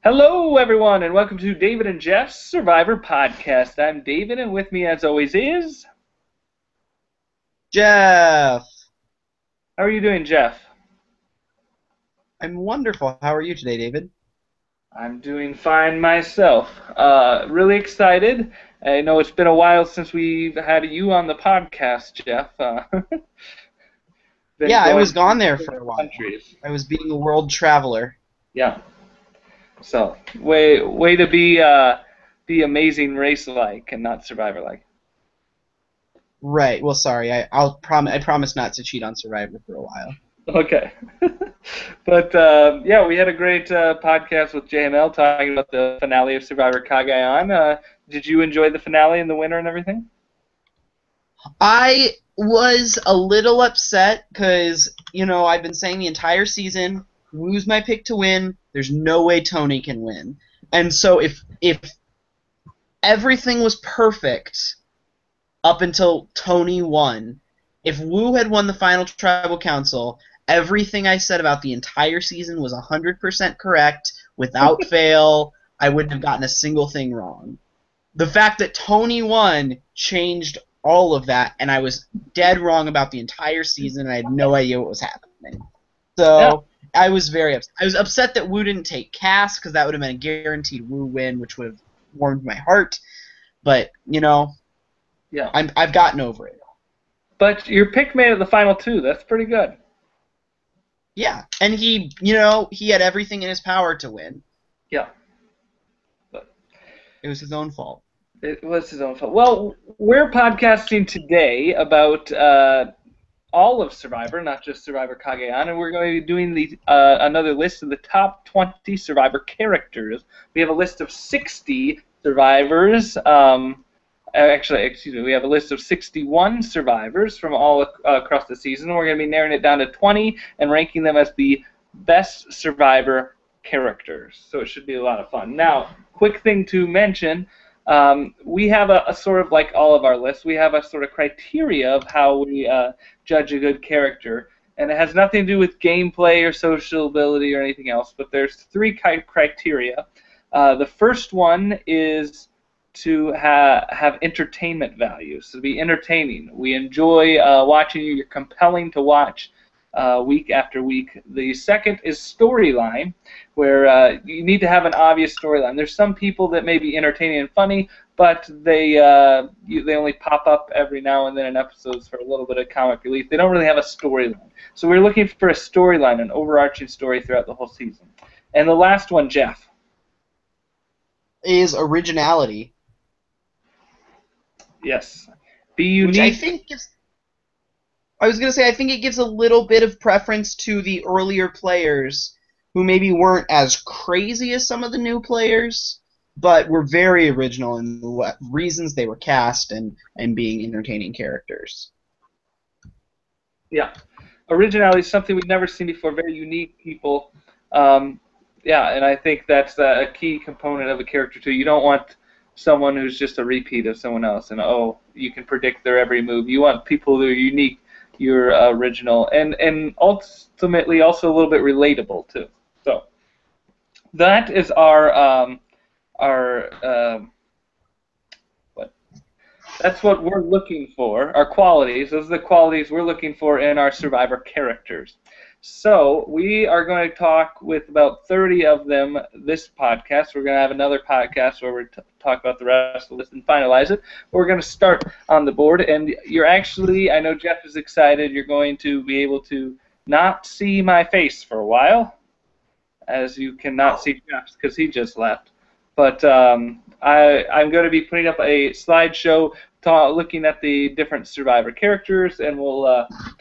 Hello, everyone, and welcome to David and Jeff's Survivor Podcast. I'm David, and with me, as always, is. Jeff, How are you doing, Jeff? I'm wonderful. How are you today, David? I'm doing fine myself. Really excited. I know it's been a while since we've had you on the podcast, Jeff. Been Yeah, I going was to gone there for different a while. countries. I was being a world traveler. Yeah. So, way to be amazing race-like and not Survivor-like. Right. Well, sorry. I promise not to cheat on Survivor for a while. Okay. But yeah, we had a great podcast with JML talking about the finale of Survivor Kagayan. Did you enjoy the finale and the winner and everything? I was a little upset because, I've been saying the entire season, Wu's my pick to win. There's no way Tony can win. And so if everything was perfect up until Tony won. If Wu had won the final tribal council, everything I said about the entire season was 100% correct, without fail. I wouldn't have gotten a single thing wrong. The fact that Tony won changed all of that, and I was dead wrong about the entire season, and I had no idea what was happening. Yeah, So I was very upset. I was upset that Wu didn't take Cass, because that would have been a guaranteed Wu win, which would have warmed my heart. But, yeah. I've gotten over it. But your pick made it the final two. That's pretty good. Yeah, and he had everything in his power to win. Yeah, but It was his own fault. it was his own fault. Well, we're podcasting today about all of Survivor, not just Survivor Kagayan, and we're going to be doing another list of the top 20 Survivor characters. We have a list of 60 survivors. Actually, excuse me, we have a list of 61 survivors from all across the season. We're going to be narrowing it down to 20 and ranking them as the best survivor characters. So it should be a lot of fun. Now, quick thing to mention, we have a sort of like all of our lists, we have a sort of criteria of how we judge a good character. And it has nothing to do with gameplay or social ability or anything else, but there's three criteria. The first one is to have entertainment value, so to be entertaining. We enjoy watching you. You're compelling to watch week after week. The second is storyline, where you need to have an obvious storyline. There's some people that may be entertaining and funny, but they only pop up every now and then in episodes for a little bit of comic relief. They don't really have a storyline. So we're looking for a storyline, an overarching story throughout the whole season. And the last one, Jeff. Is originality, Yes. Be which I unique. think gives. I was gonna say I think it gives a little bit of preference to the earlier players who maybe weren't as crazy as some of the new players, but were very original in the reasons they were cast and being entertaining characters. Yeah. Originality is something we've never seen before. Very unique people. Um, yeah, and I think that's a key component of a character too. You don't want someone who's just a repeat of someone else, and oh, you can predict their every move. You want people who are unique, you're original, and ultimately also a little bit relatable too. So that is our what that's what we're looking for, our qualities. Those are the qualities we're looking for in our survivor characters. So we are going to talk with about 30 of them this podcast. We're going to have another podcast where we talk about the rest of the list and finalize it. We're going to start on the board, and you're actually, I know Jeff is excited, you're going to be able to not see my face for a while, as you cannot see Jeff's because he just left. But I'm going to be putting up a slideshow looking at the different survivor characters, and we'll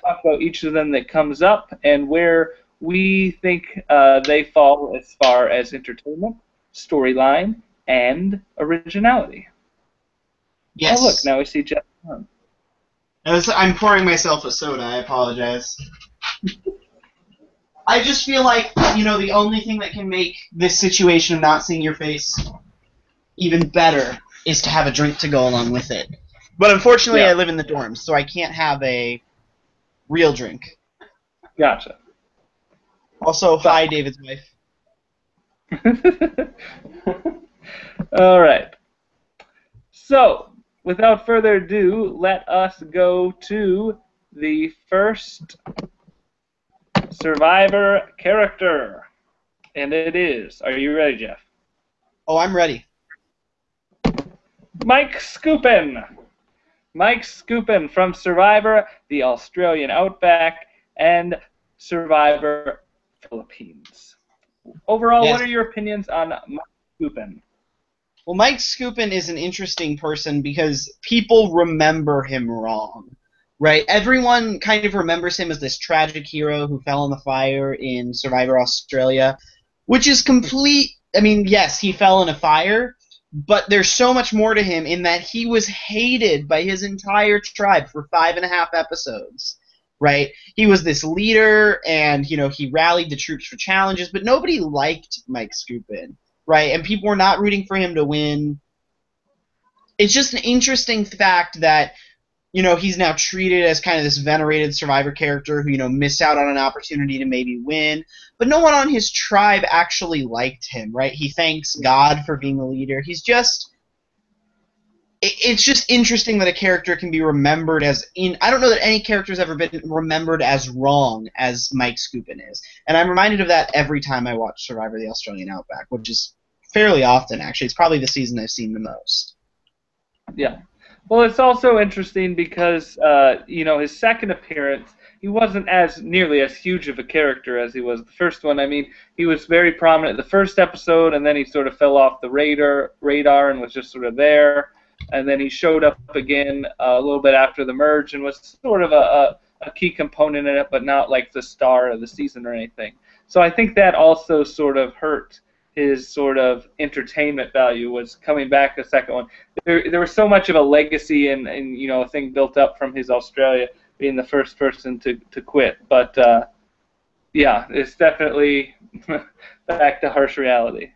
talk about each of them that comes up and where we think they fall as far as entertainment, storyline, and originality. Oh, look, Yes. now we see Jeff. I'm pouring myself a soda. I apologize. I just feel like, the only thing that can make this situation of not seeing your face even better is to have a drink to go along with it. But unfortunately, Yeah, I live in the dorms, so I can't have a real drink. gotcha. Also, So, hi, David's wife. All right. So, without further ado, let us go to the first Survivor character. And it is, are you ready, Jeff? Oh, I'm ready. Mike Skupin. Mike Skupin from Survivor, the Australian Outback, and Survivor Philippines. Overall, Yes. what are your opinions on Mike Skupin? Well, Mike Skupin is an interesting person because people remember him wrong, right? Everyone kind of remembers him as this tragic hero who fell in the fire in Survivor Australia, which is complete. I mean, yes, he fell in a fire, but there's so much more to him in that he was hated by his entire tribe for 5.5 episodes, right? He was this leader, and he rallied the troops for challenges, but nobody liked Mike Skupin. Right, and people were not rooting for him to win. It's just an interesting fact that, he's now treated as kind of this venerated Survivor character who, missed out on an opportunity to maybe win. But no one on his tribe actually liked him, right? He thanks God for being the leader. It's just interesting that a character can be remembered I don't know that any character has ever been remembered as wrong as Mike Skupin is. And I'm reminded of that every time I watch Survivor the Australian Outback, which is fairly often, actually. It's probably the season I've seen the most. Yeah. Well, it's also interesting because, his second appearance, he wasn't nearly as huge of a character as he was the first one. I mean, he was very prominent the first episode, and then he sort of fell off the radar and was just sort of there. And then he showed up again a little bit after the merge and was sort of a key component in it, but not like the star of the season or anything. So I think that also sort of hurt his sort of entertainment value, was coming back a second one. There was so much of a legacy and a thing built up from his Australia being the first person to quit. But yeah, it's definitely back to harsh reality.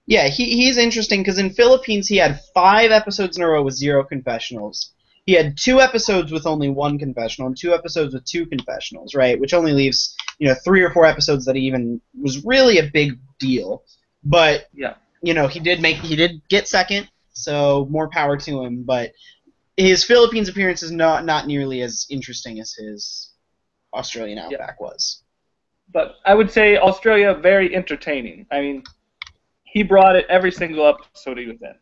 Yeah, he's interesting because in Philippines he had 5 episodes in a row with 0 confessionals. He had 2 episodes with only 1 confessional and 2 episodes with 2 confessionals, right? Which only leaves 3 or 4 episodes that he even was really a big deal. But yeah, he did get second, so more power to him. But his Philippines appearance is not nearly as interesting as his Australian Outback was. But I would say Australia very entertaining. I mean, he brought it every single episode he was in.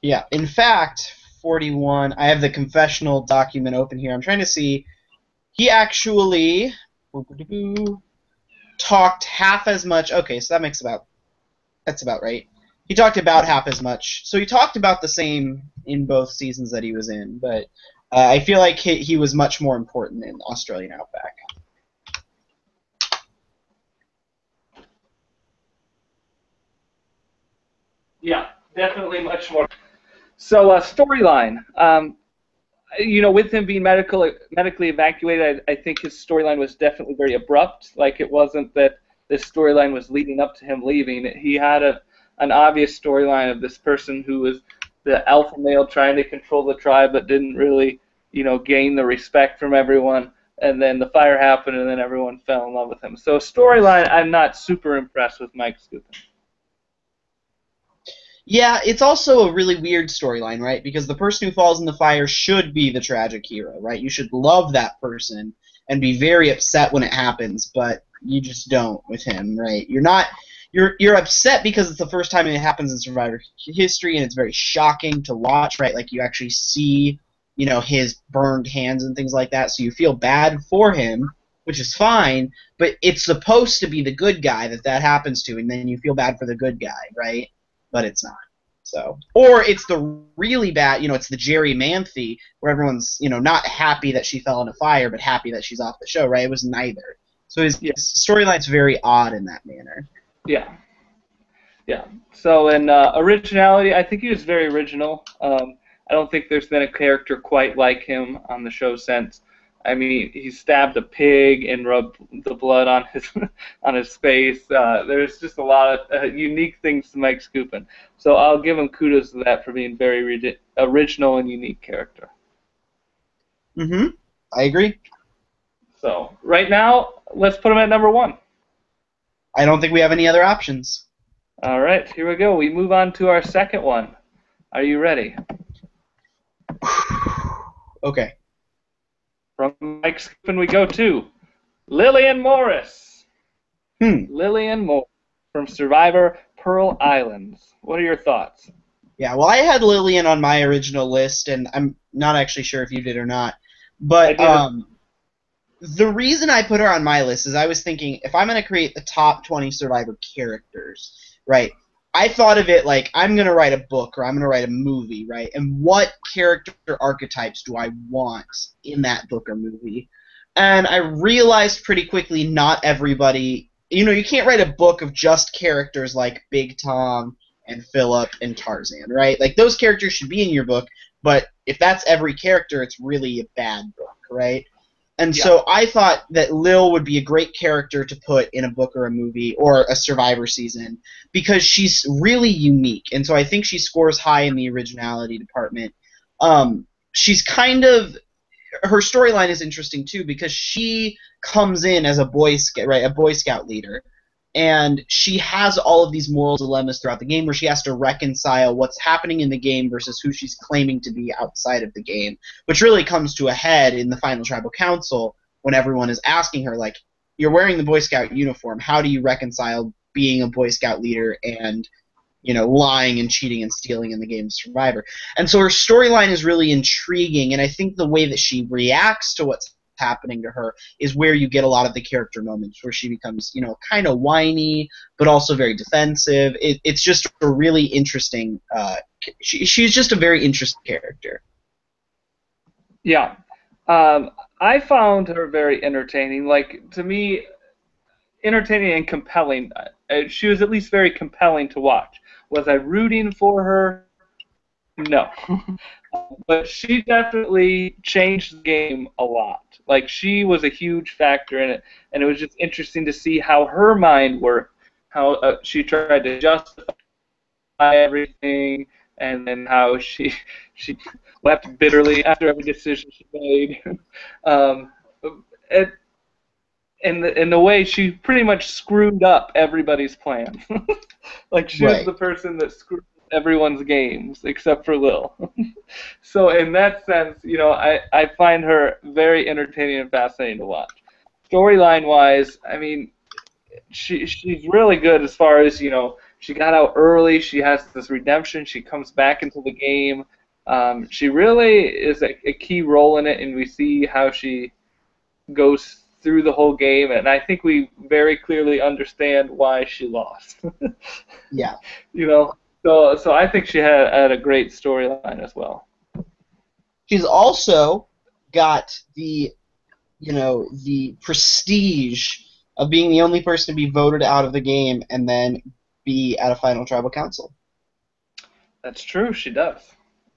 Yeah, in fact, 41. I have the confessional document open here. I'm trying to see. He actually talked half as much. Okay, so that's about right. He talked about half as much. So he talked about the same in both seasons that he was in, but I feel like he was much more important in Australian Outback. Yeah, definitely much more. So storyline. With him being medically evacuated, I think his storyline was definitely very abrupt. Like, it wasn't that this storyline was leading up to him leaving. He had an obvious storyline of this person who was the alpha male trying to control the tribe, but didn't really, gain the respect from everyone. And then the fire happened, and then everyone fell in love with him. So storyline, I'm not super impressed with Mike Skupin. Yeah, it's also a really weird storyline, right? Because the person who falls in the fire should be the tragic hero, right? You should love that person and be very upset when it happens, but you just don't with him, right? You're upset because it's the first time it happens in Survivor history, and it's very shocking to watch, right? Like, you actually see, his burned hands and things like that, so you feel bad for him, which is fine, but it's supposed to be the good guy that happens to, and then you feel bad for the good guy, right? But it's not. So, or it's the really bad, it's the Jerri Manthe, where everyone's, not happy that she fell in a fire, but happy that she's off the show, right? It was neither. So his storyline's very odd in that manner. Yeah. Yeah. So in originality, I think he was very original. I don't think there's been a character quite like him on the show since. I mean, he stabbed a pig and rubbed the blood on his face. There's just a lot of unique things to Mike Skupin. So I'll give him kudos to that for being very original and unique character. Mm-hmm. I agree. So right now, let's put him at number 1. I don't think we have any other options. All right, here we go. We move on to our second one. Are you ready? Okay. From Mike Scoopin, we go to Lillian Morris. Lillian Morris from Survivor Pearl Islands. What are your thoughts? Yeah, well, I had Lillian on my original list, and I'm not actually sure if you did or not. But the reason I put her on my list is I was thinking, if I'm going to create the top 20 Survivor characters, right, I thought of it like I'm going to write a book or I'm going to write a movie, right, and what character archetypes do I want in that book or movie? And I realized pretty quickly not everybody, you can't write a book of just characters like Big Tom and Philip and Tarzan, right? Like, those characters should be in your book, but if that's every character, it's really a bad book, right? And so I thought that Lil would be a great character to put in a book or a movie or a Survivor season because she's really unique, and so I think she scores high in the originality department. She's kind of her storyline is interesting too because she comes in as a Boy Scout, right, a Boy Scout leader, and she has all of these moral dilemmas throughout the game where she has to reconcile what's happening in the game versus who she's claiming to be outside of the game, which really comes to a head in the final tribal council when everyone is asking her, like, you're wearing the Boy Scout uniform, how do you reconcile being a Boy Scout leader and lying and cheating and stealing in the game of Survivor? And so her storyline is really intriguing, and I think the way that she reacts to what's happening to her is where you get a lot of the character moments where she becomes, kind of whiny, but also very defensive. It's just a really interesting, she's just a very interesting character. Yeah. I found her very entertaining. Like, to me, entertaining and compelling. She was at least very compelling to watch. Was I rooting for her? No. But she definitely changed the game a lot. Like, she was a huge factor in it, and it was just interesting to see how her mind worked, how she tried to justify everything, and then how she wept bitterly after every decision she made. In the way she pretty much screwed up everybody's plans. Like, she was the person that screwed everyone's games except for Lil. So in that sense, I find her very entertaining and fascinating to watch. Storyline wise, I mean, she's really good as far as, she got out early, she has this redemption, she comes back into the game. She really is a key role in it, and we see how she goes through the whole game, and I think we very clearly understand why she lost. Yeah. So I think she had a great storyline as well. She's also got the prestige of being the only person to be voted out of the game and then be at a final tribal council. That's true, she does.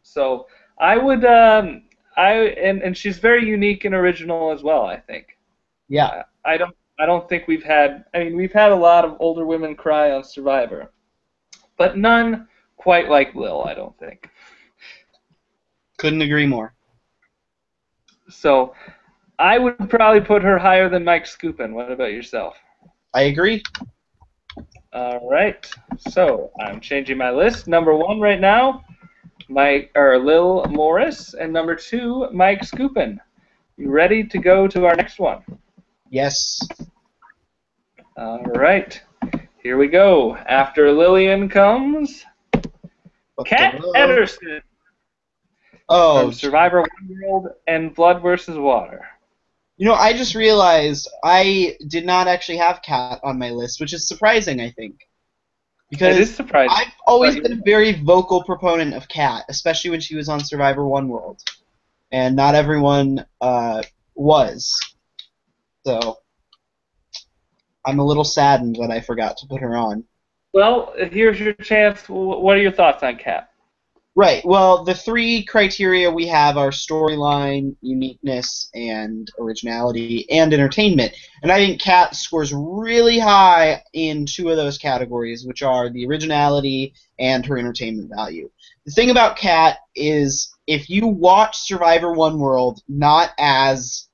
So I would, and she's very unique and original as well, I think. Yeah. I don't think we've had a lot of older women cry on Survivor, but none quite like Lil, I don't think. Couldn't agree more. So I would probably put her higher than Mike Scoopin. What about yourself? I agree. All right. So I'm changing my list. Number 1 right now, Lil Morris, and number 2, Mike Scoopin. You ready to go to our next one? Yes. All right. Here we go. After Lillian comes Kat Ederson from Survivor World and Blood vs. Water. I just realized I did not actually have Kat on my list, which is surprising, I think. Because it is surprising. I've always been a very vocal proponent of Kat, especially when she was on Survivor One World. And not everyone was. So I'm a little saddened that I forgot to put her on. Well, here's your chance. What are your thoughts on Kat? Right. Well, the 3 criteria we have are storyline, uniqueness, and originality, and entertainment. And I think Kat scores really high in 2 of those categories, which are the originality and her entertainment value. The thing about Kat is if you watch Survivor One World not as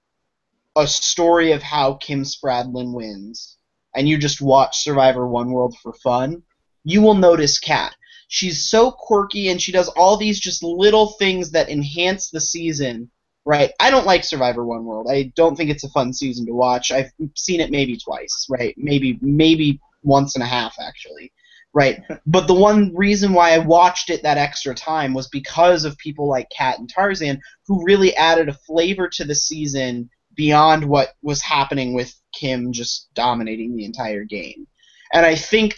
a story of how Kim Spradlin wins, and you just watch Survivor One World for fun, you will notice Kat. She's so quirky, and she does all these just little things that enhance the season, right? I don't like Survivor One World. I don't think it's a fun season to watch. I've seen it maybe twice, right? Maybe once and a half, actually, right? But the one reason why I watched it that extra time was because of people like Kat and Tarzan, who really added a flavor to the season beyond what was happening with Kim just dominating the entire game. And I think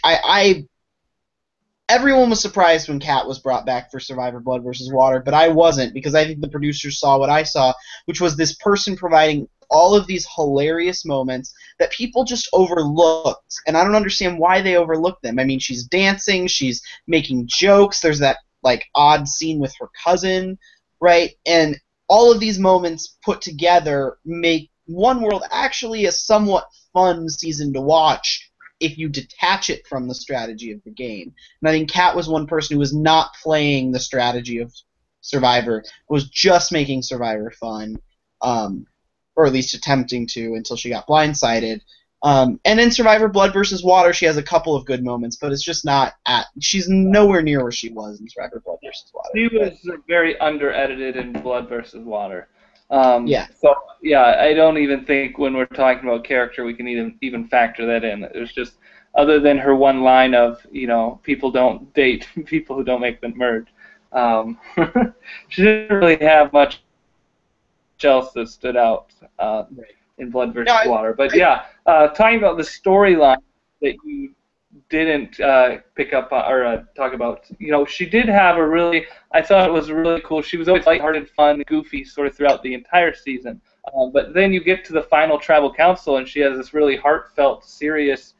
everyone was surprised when Kat was brought back for Survivor Blood versus Water, but I wasn't, because I think the producers saw what I saw, which was this person providing all of these hilarious moments that people just overlooked, and I don't understand why they overlooked them. I mean, she's dancing, she's making jokes, there's that like odd scene with her cousin, right? And all of these moments put together make One World actually a somewhat fun season to watch if you detach it from the strategy of the game. And I think Kat was one person who was not playing the strategy of Survivor, was just making Survivor fun, or at least attempting to, until she got blindsided. And in Survivor Blood versus Water, she has a couple of good moments, but it's just not she's nowhere near where she was in Survivor Blood versus Water. She was very under-edited in Blood versus Water. Yeah. So, yeah, I don't even think when we're talking about character we can even factor that in. It was just, other than her one line of, people don't date people who don't make them merge. She didn't really have much else that stood out in Blood versus Water. But, yeah, talking about the storyline that you didn't pick up or talk about. She did have I thought it was really cool. She was always lighthearted, fun, goofy sort of throughout the entire season. But then you get to the final tribal council, and she has this really heartfelt, serious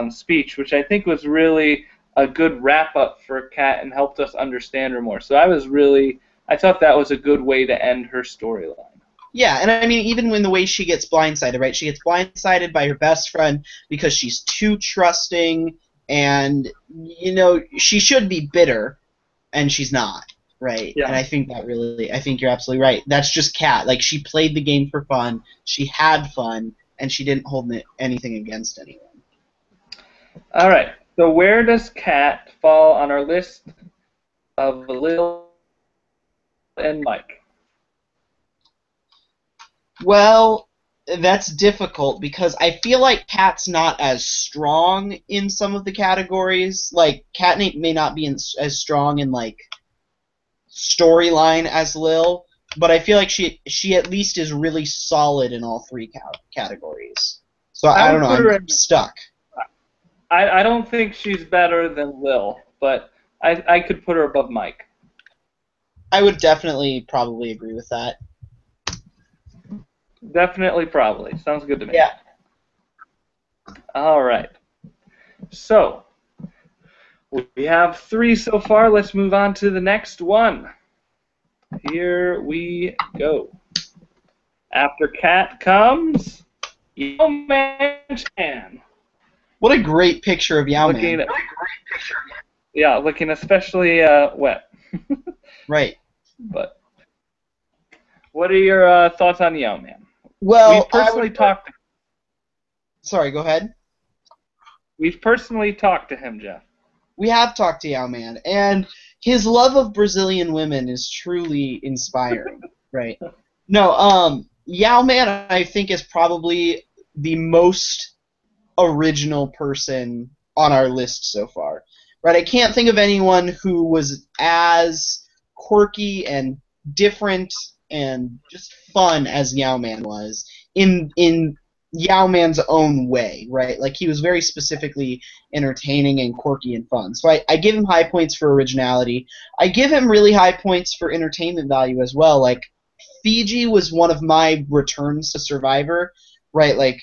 speech, which I think was really a good wrap-up for Kat and helped us understand her more. So I thought that was a good way to end her storyline. Yeah, and I mean, even when the way she gets blindsided, right? She gets blindsided by her best friend because she's too trusting, and, she should be bitter, and she's not, right? Yeah. And I think you're absolutely right. That's just Kat. Like, she played the game for fun, she had fun, and she didn't hold anything against anyone. All right, so where does Kat fall on our list of Lil and Mike? Well, that's difficult because I feel like Kat's not as strong in some of the categories. Like, Kat may not be as strong in, like, storyline as Lil, but I feel like she at least is really solid in all three categories. So I don't know, I'm stuck. I don't think she's better than Lil, but I could put her above Mike. I would definitely probably agree with that. Definitely, probably. Sounds good to me. Yeah. All right. So, we have 3 so far. Let's move on to the next one. Here we go. After Kat comes Yao Man Chan. What a great picture of Yao Man. Yeah, looking especially wet. Right. But what are your thoughts on Yao Man? Well, we've personally talked to him. Sorry, go ahead. We've personally talked to him, Jeff. We have talked to Yao Man, and his love of Brazilian women is truly inspiring, right? No, Yao Man, I think, is probably the most original person on our list so far, right? I can't think of anyone who was as quirky and different and just fun as Yao Man was in Yao Man's own way, right? Like, he was very specifically entertaining and quirky and fun. So I give him high points for originality. I give him really high points for entertainment value as well. Like, Fiji was one of my returns to Survivor, right? Like,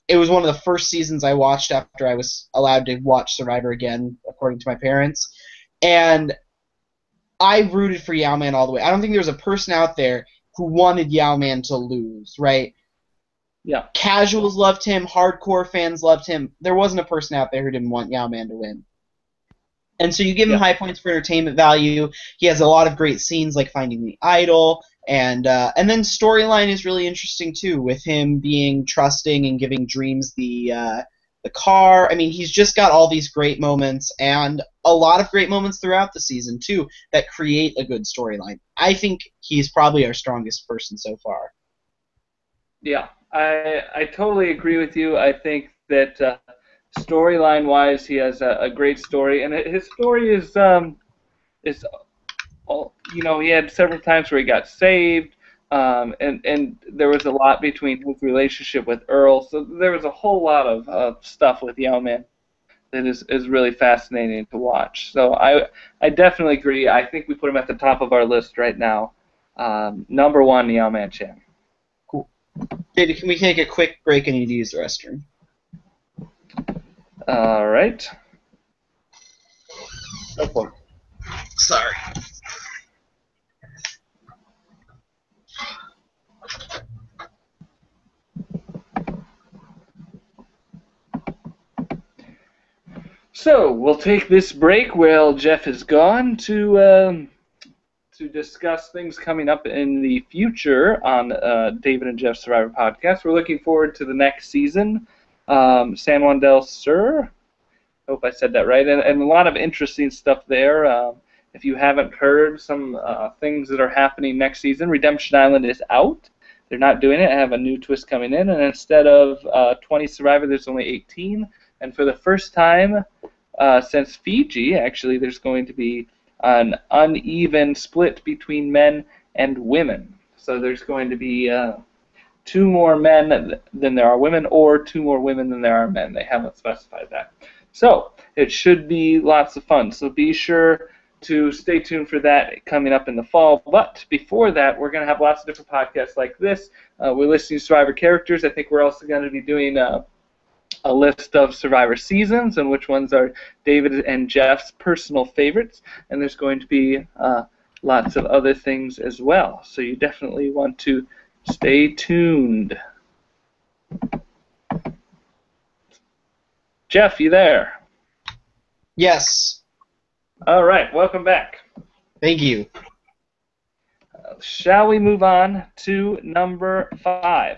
it was one of the first seasons I watched after I was allowed to watch Survivor again, according to my parents. And I rooted for Yao Man all the way. I don't think there was a person out there who wanted Yao Man to lose, right? Yeah. Casuals loved him. Hardcore fans loved him. There wasn't a person out there who didn't want Yao Man to win. And so you give him high points for entertainment value. He has a lot of great scenes like Finding the Idol. And then storyline is really interesting, too, with him being trusting and giving Dreams the the car. I mean, he's just got all these great moments and a lot of great moments throughout the season, too, that create a good storyline. I think he's probably our strongest person so far. Yeah, I totally agree with you. I think that storyline-wise, he has a great story, and his story is he had several times where he got saved, and there was a lot between his relationship with Earl. So there was a whole lot of stuff with Yao Man that is really fascinating to watch. So I definitely agree. I think we put him at the top of our list right now. Number one, Yao Man Chan. Cool. Hey, can we take a quick break and you use the restroom? All right. Okay. Sorry. So we'll take this break while Jeff is gone to discuss things coming up in the future on David and Jeff's Survivor podcast. We're looking forward to the next season, San Juan del Sur. Hope I said that right, and a lot of interesting stuff there. If you haven't heard some things that are happening next season, Redemption Island is out. They're not doing it. I have a new twist coming in, and instead of 20 Survivor, there's only 18. And for the first time since Fiji, actually, there's going to be an uneven split between men and women. So there's going to be 2 more men than there are women, or 2 more women than there are men. They haven't specified that. So it should be lots of fun. So be sure to stay tuned for that coming up in the fall. But before that, we're going to have lots of different podcasts like this. We're listing Survivor characters. I think we're also going to be doing a list of Survivor seasons and which ones are David and Jeff's personal favorites. And there's going to be lots of other things as well. So you definitely want to stay tuned. Jeff, you there? Yes. All right, welcome back. Thank you. Shall we move on to number 5?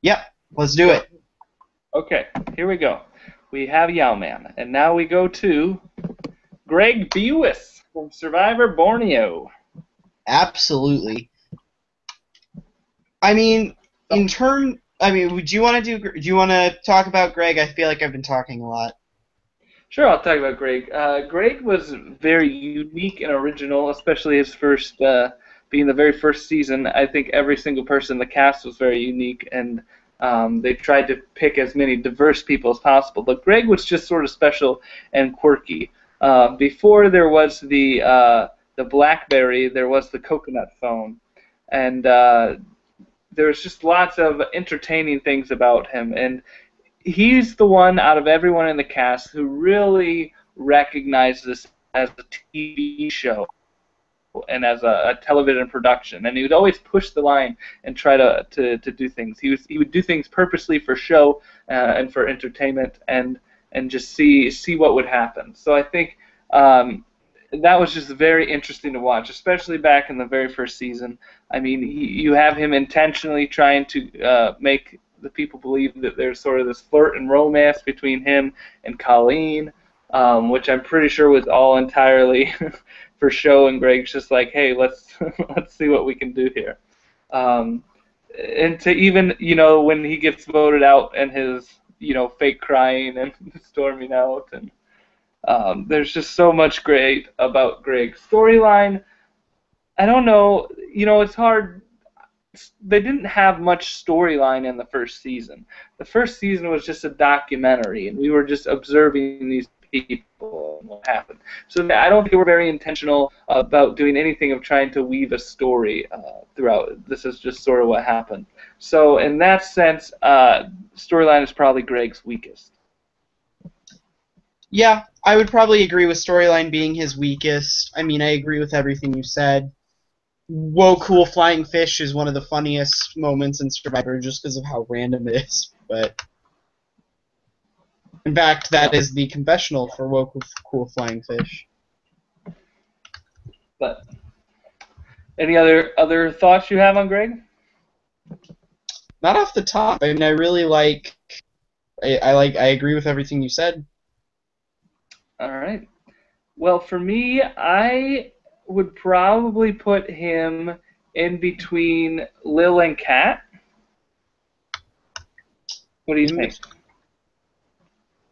Yep, let's do it. Okay, here we go. We have Yao Man, and now we go to Greg Buis from Survivor Borneo. Absolutely. I mean, do you want to talk about Greg? I feel like I've been talking a lot. Sure, I'll talk about Greg. Greg was very unique and original, especially his first, being the very first season. I think every single person in the cast was very unique, and they tried to pick as many diverse people as possible. But Greg was just sort of special and quirky. Before there was the BlackBerry, there was the coconut phone, and there was just lots of entertaining things about him. And he's the one out of everyone in the cast who really recognized this as a TV show and as a television production. And he would always push the line and try to do things. He would do things purposely for show and for entertainment and just see what would happen. So I think that was just very interesting to watch, especially back in the very first season. I mean, you have him intentionally trying to make the people believe that there's sort of this flirt and romance between him and Colleen, which I'm pretty sure was all entirely for show. And Greg's just like, hey, let's see what we can do here. And to even, when he gets voted out and his, fake crying and storming out, and there's just so much great about Greg's storyline. I don't know, it's hard. They didn't have much storyline in the first season. The first season was just a documentary, and we were just observing these people and what happened. So I don't think they were very intentional about doing anything of trying to weave a story throughout. This is just sort of what happened. So in that sense, storyline is probably Greg's weakest. Yeah, I would probably agree with storyline being his weakest. I mean, I agree with everything you said. Whoa, cool flying fish is one of the funniest moments in Survivor just because of how random it is. But in fact, that is the confessional for Whoa, cool flying fish. But any other thoughts you have on Greg? Not off the top. I mean, I really like. I agree with everything you said. All right. Well, for me, I would probably put him in between Lil and Kat. What do you think?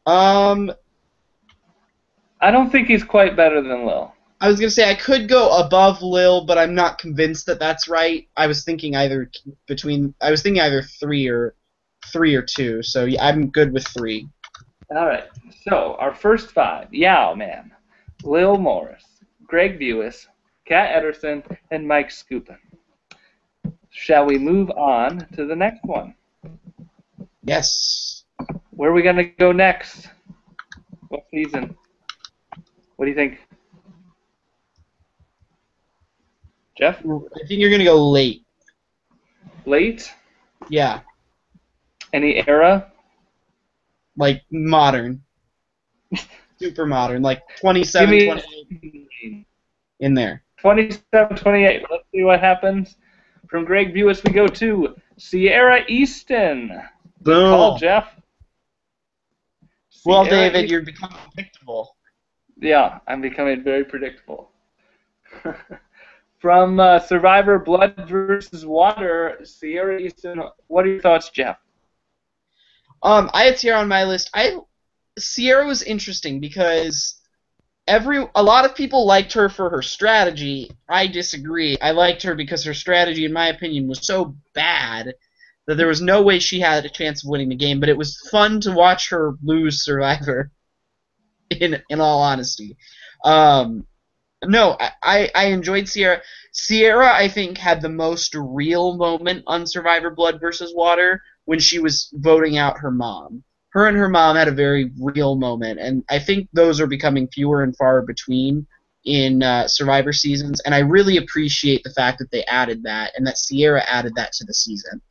Um, I don't think he's quite better than Lil. I was gonna say I could go above Lil, but I'm not convinced that that's right. I was thinking either three or two. So yeah, I'm good with three. All right. So our first five: Yao Man, Lil Morris, Greg Buis, Kat Ederson, and Mike Skupin. Shall we move on to the next one? Yes. Where are we gonna go next? What season? What do you think, Jeff? I think you're gonna go late. Late? Yeah, Any era? like modern, super modern, like Give 27, me 28 in there. 27, 28. Let's see what happens. From Greg Buis, we go to Sierra Easton. Good call, Boom. Jeff. Well, Sierra David, Easton. you're becoming predictable. Yeah, I'm becoming very predictable. From Survivor Blood versus Water, Sierra Easton, what are your thoughts, Jeff? I had Sierra on my list. Sierra was interesting because a lot of people liked her for her strategy. I disagree. I liked her because her strategy, in my opinion, was so bad that there was no way she had a chance of winning the game. But it was fun to watch her lose Survivor. In all honesty, no, I enjoyed Sierra. Sierra, I think, had the most real moment on Survivor Blood versus Water when she was voting out her mom. Her and her mom had a very real moment, and I think those are becoming fewer and far between in Survivor seasons, and I really appreciate the fact that they added that, and that Sierra added that to the season.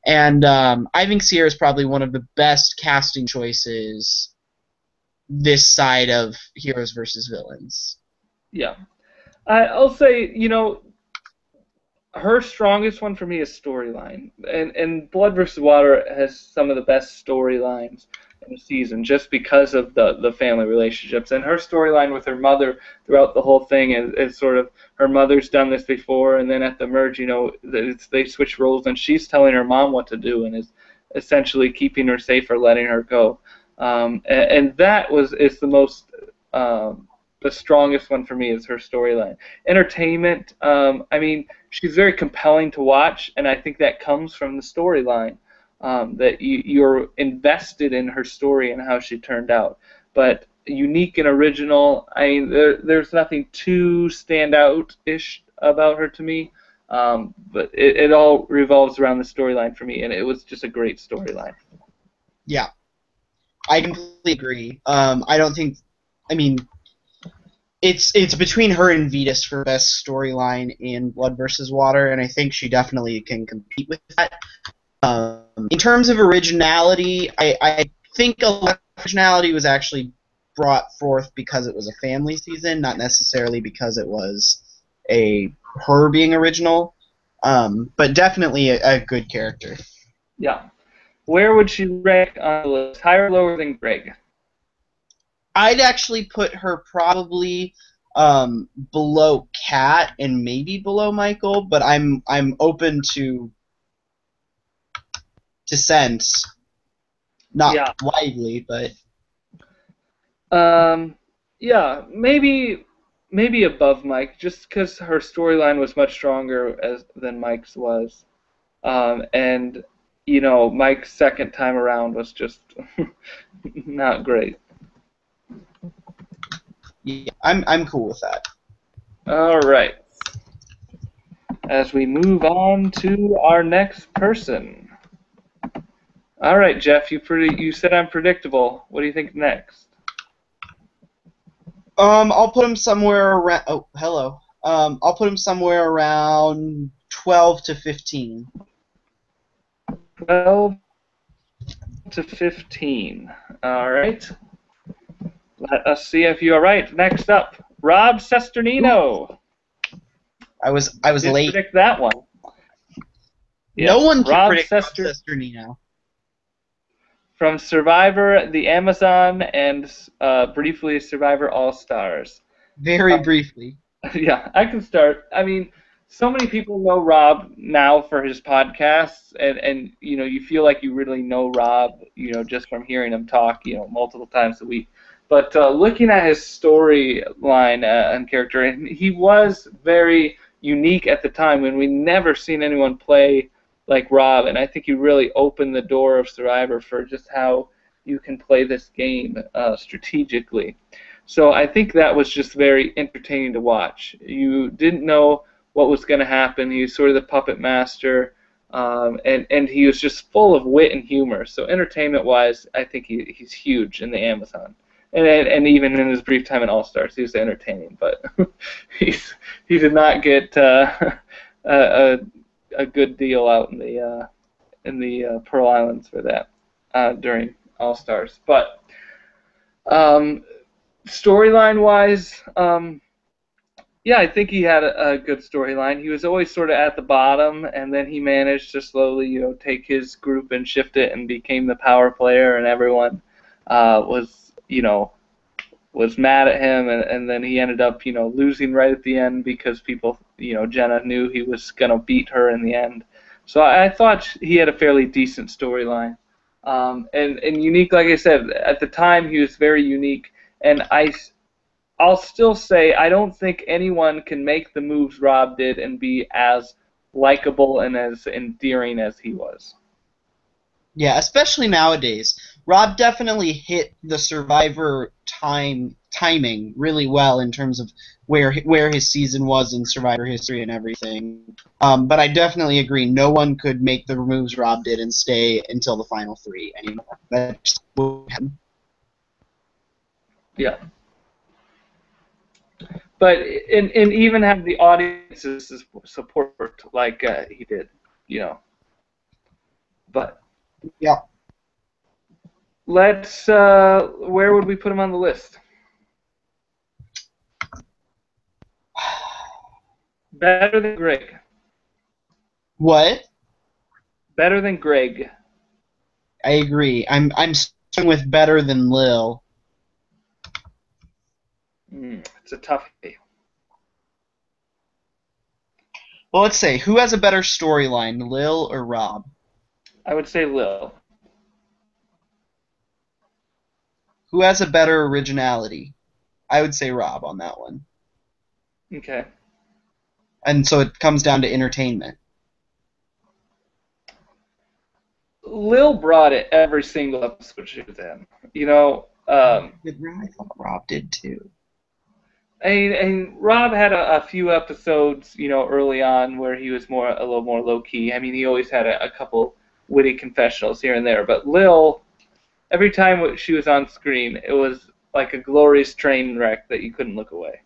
And I think Sierra is probably one of the best casting choices this side of Heroes versus Villains. Yeah. I'll say, her strongest one for me is storyline. And Blood versus Water has some of the best storylines in the season just because of the family relationships. And her storyline with her mother throughout the whole thing is sort of her mother's done this before, and then at the merge, they switch roles, and she's telling her mom what to do and is essentially keeping her safe or letting her go. And that is the most the strongest one for me is her storyline. Entertainment, I mean, she's very compelling to watch, and I think that comes from the storyline, that you're invested in her story and how she turned out. But unique and original, I mean, there's nothing too standout-ish about her to me, but it all revolves around the storyline for me, and it was just a great storyline. Yeah, I completely agree. I don't think, I mean, it's between her and Vetus for best storyline in Blood versus Water, and I think she definitely can compete with that. In terms of originality, I think a lot of originality was actually brought forth because it was a family season, not necessarily because it was her being original, but definitely a good character. Yeah. Where would she rank on the list? Higher or lower than Greg? I'd actually put her probably below Kat and maybe below Michael, but I'm open to dissent. Not widely, but yeah, maybe above Mike, just because her storyline was much stronger than Mike's was, and Mike's second time around was just not great. Yeah, I'm cool with that. All right. As we move on to our next person. All right, Jeff, you said I'm predictable. What do you think next? I'll put him somewhere around. Oh, hello. I'll put him somewhere around 12 to 15. 12 to 15. All right. Let us see if you are right. Next up, Rob Cesternino. I was Didn't late. predict that one. No one can Rob predict Rob Sester Sesternino. from Survivor, The Amazon, and briefly Survivor All Stars. Very briefly. Yeah, I can start. I mean, so many people know Rob now for his podcasts, and you feel like you really know Rob, just from hearing him talk, multiple times a week. But looking at his storyline and character, and he was very unique at the time when we never seen anyone play like Rob, and I think he really opened the door of Survivor for just how you can play this game strategically. So I think that was just very entertaining to watch. You didn't know what was going to happen. He was sort of the puppet master, and he was just full of wit and humor. So entertainment-wise, I think he's huge in the Amazon. And even in his brief time in All Stars, he was entertaining. But he did not get a good deal out in the Pearl Islands for that during All Stars. But storyline-wise, yeah, I think he had a good storyline. He was always sort of at the bottom, and then he managed to slowly, take his group and shift it, and became the power player, and everyone was mad at him, and then he ended up, losing right at the end because people, Jenna knew he was gonna beat her in the end. So I thought he had a fairly decent storyline, and unique, like I said, at the time he was very unique. And I'll still say I don't think anyone can make the moves Rob did and be as likable and as endearing as he was. Yeah, especially nowadays. Rob definitely hit the Survivor timing really well in terms of where his season was in Survivor history and everything. But I definitely agree. No one could make the moves Rob did and stay until the final three anymore. That's Yeah. But and even have the audience's support like he did, But yeah. Let's. Where would we put him on the list? Better than Greg. What? Better than Greg. I agree. I'm starting with better than Lil. It's a toughie. Well, let's say, who has a better storyline, Lil or Rob? I would say Lil. Who has a better originality? I would say Rob on that one. Okay. And so it comes down to entertainment. Lil brought it every single episode she was in. I thought Rob did too. And Rob had a few episodes, early on where he was a little more low key. I mean, he always had a couple witty confessionals here and there. But Lil, every time she was on screen, it was like a glorious train wreck that you couldn't look away.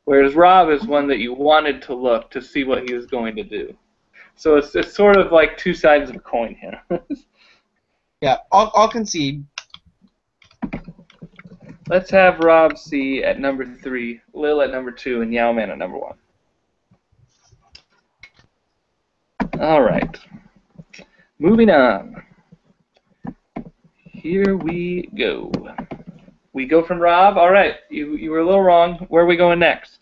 Whereas Rob is one that you wanted to look to see what he was going to do. So it's sort of like two sides of a coin here. Yeah, I'll concede. Let's have Rob C at number 3, Lil at number 2, and Yao-Man at number 1. All right. Moving on. Here we go. We go from Rob. All right. You were a little wrong. Where are we going next?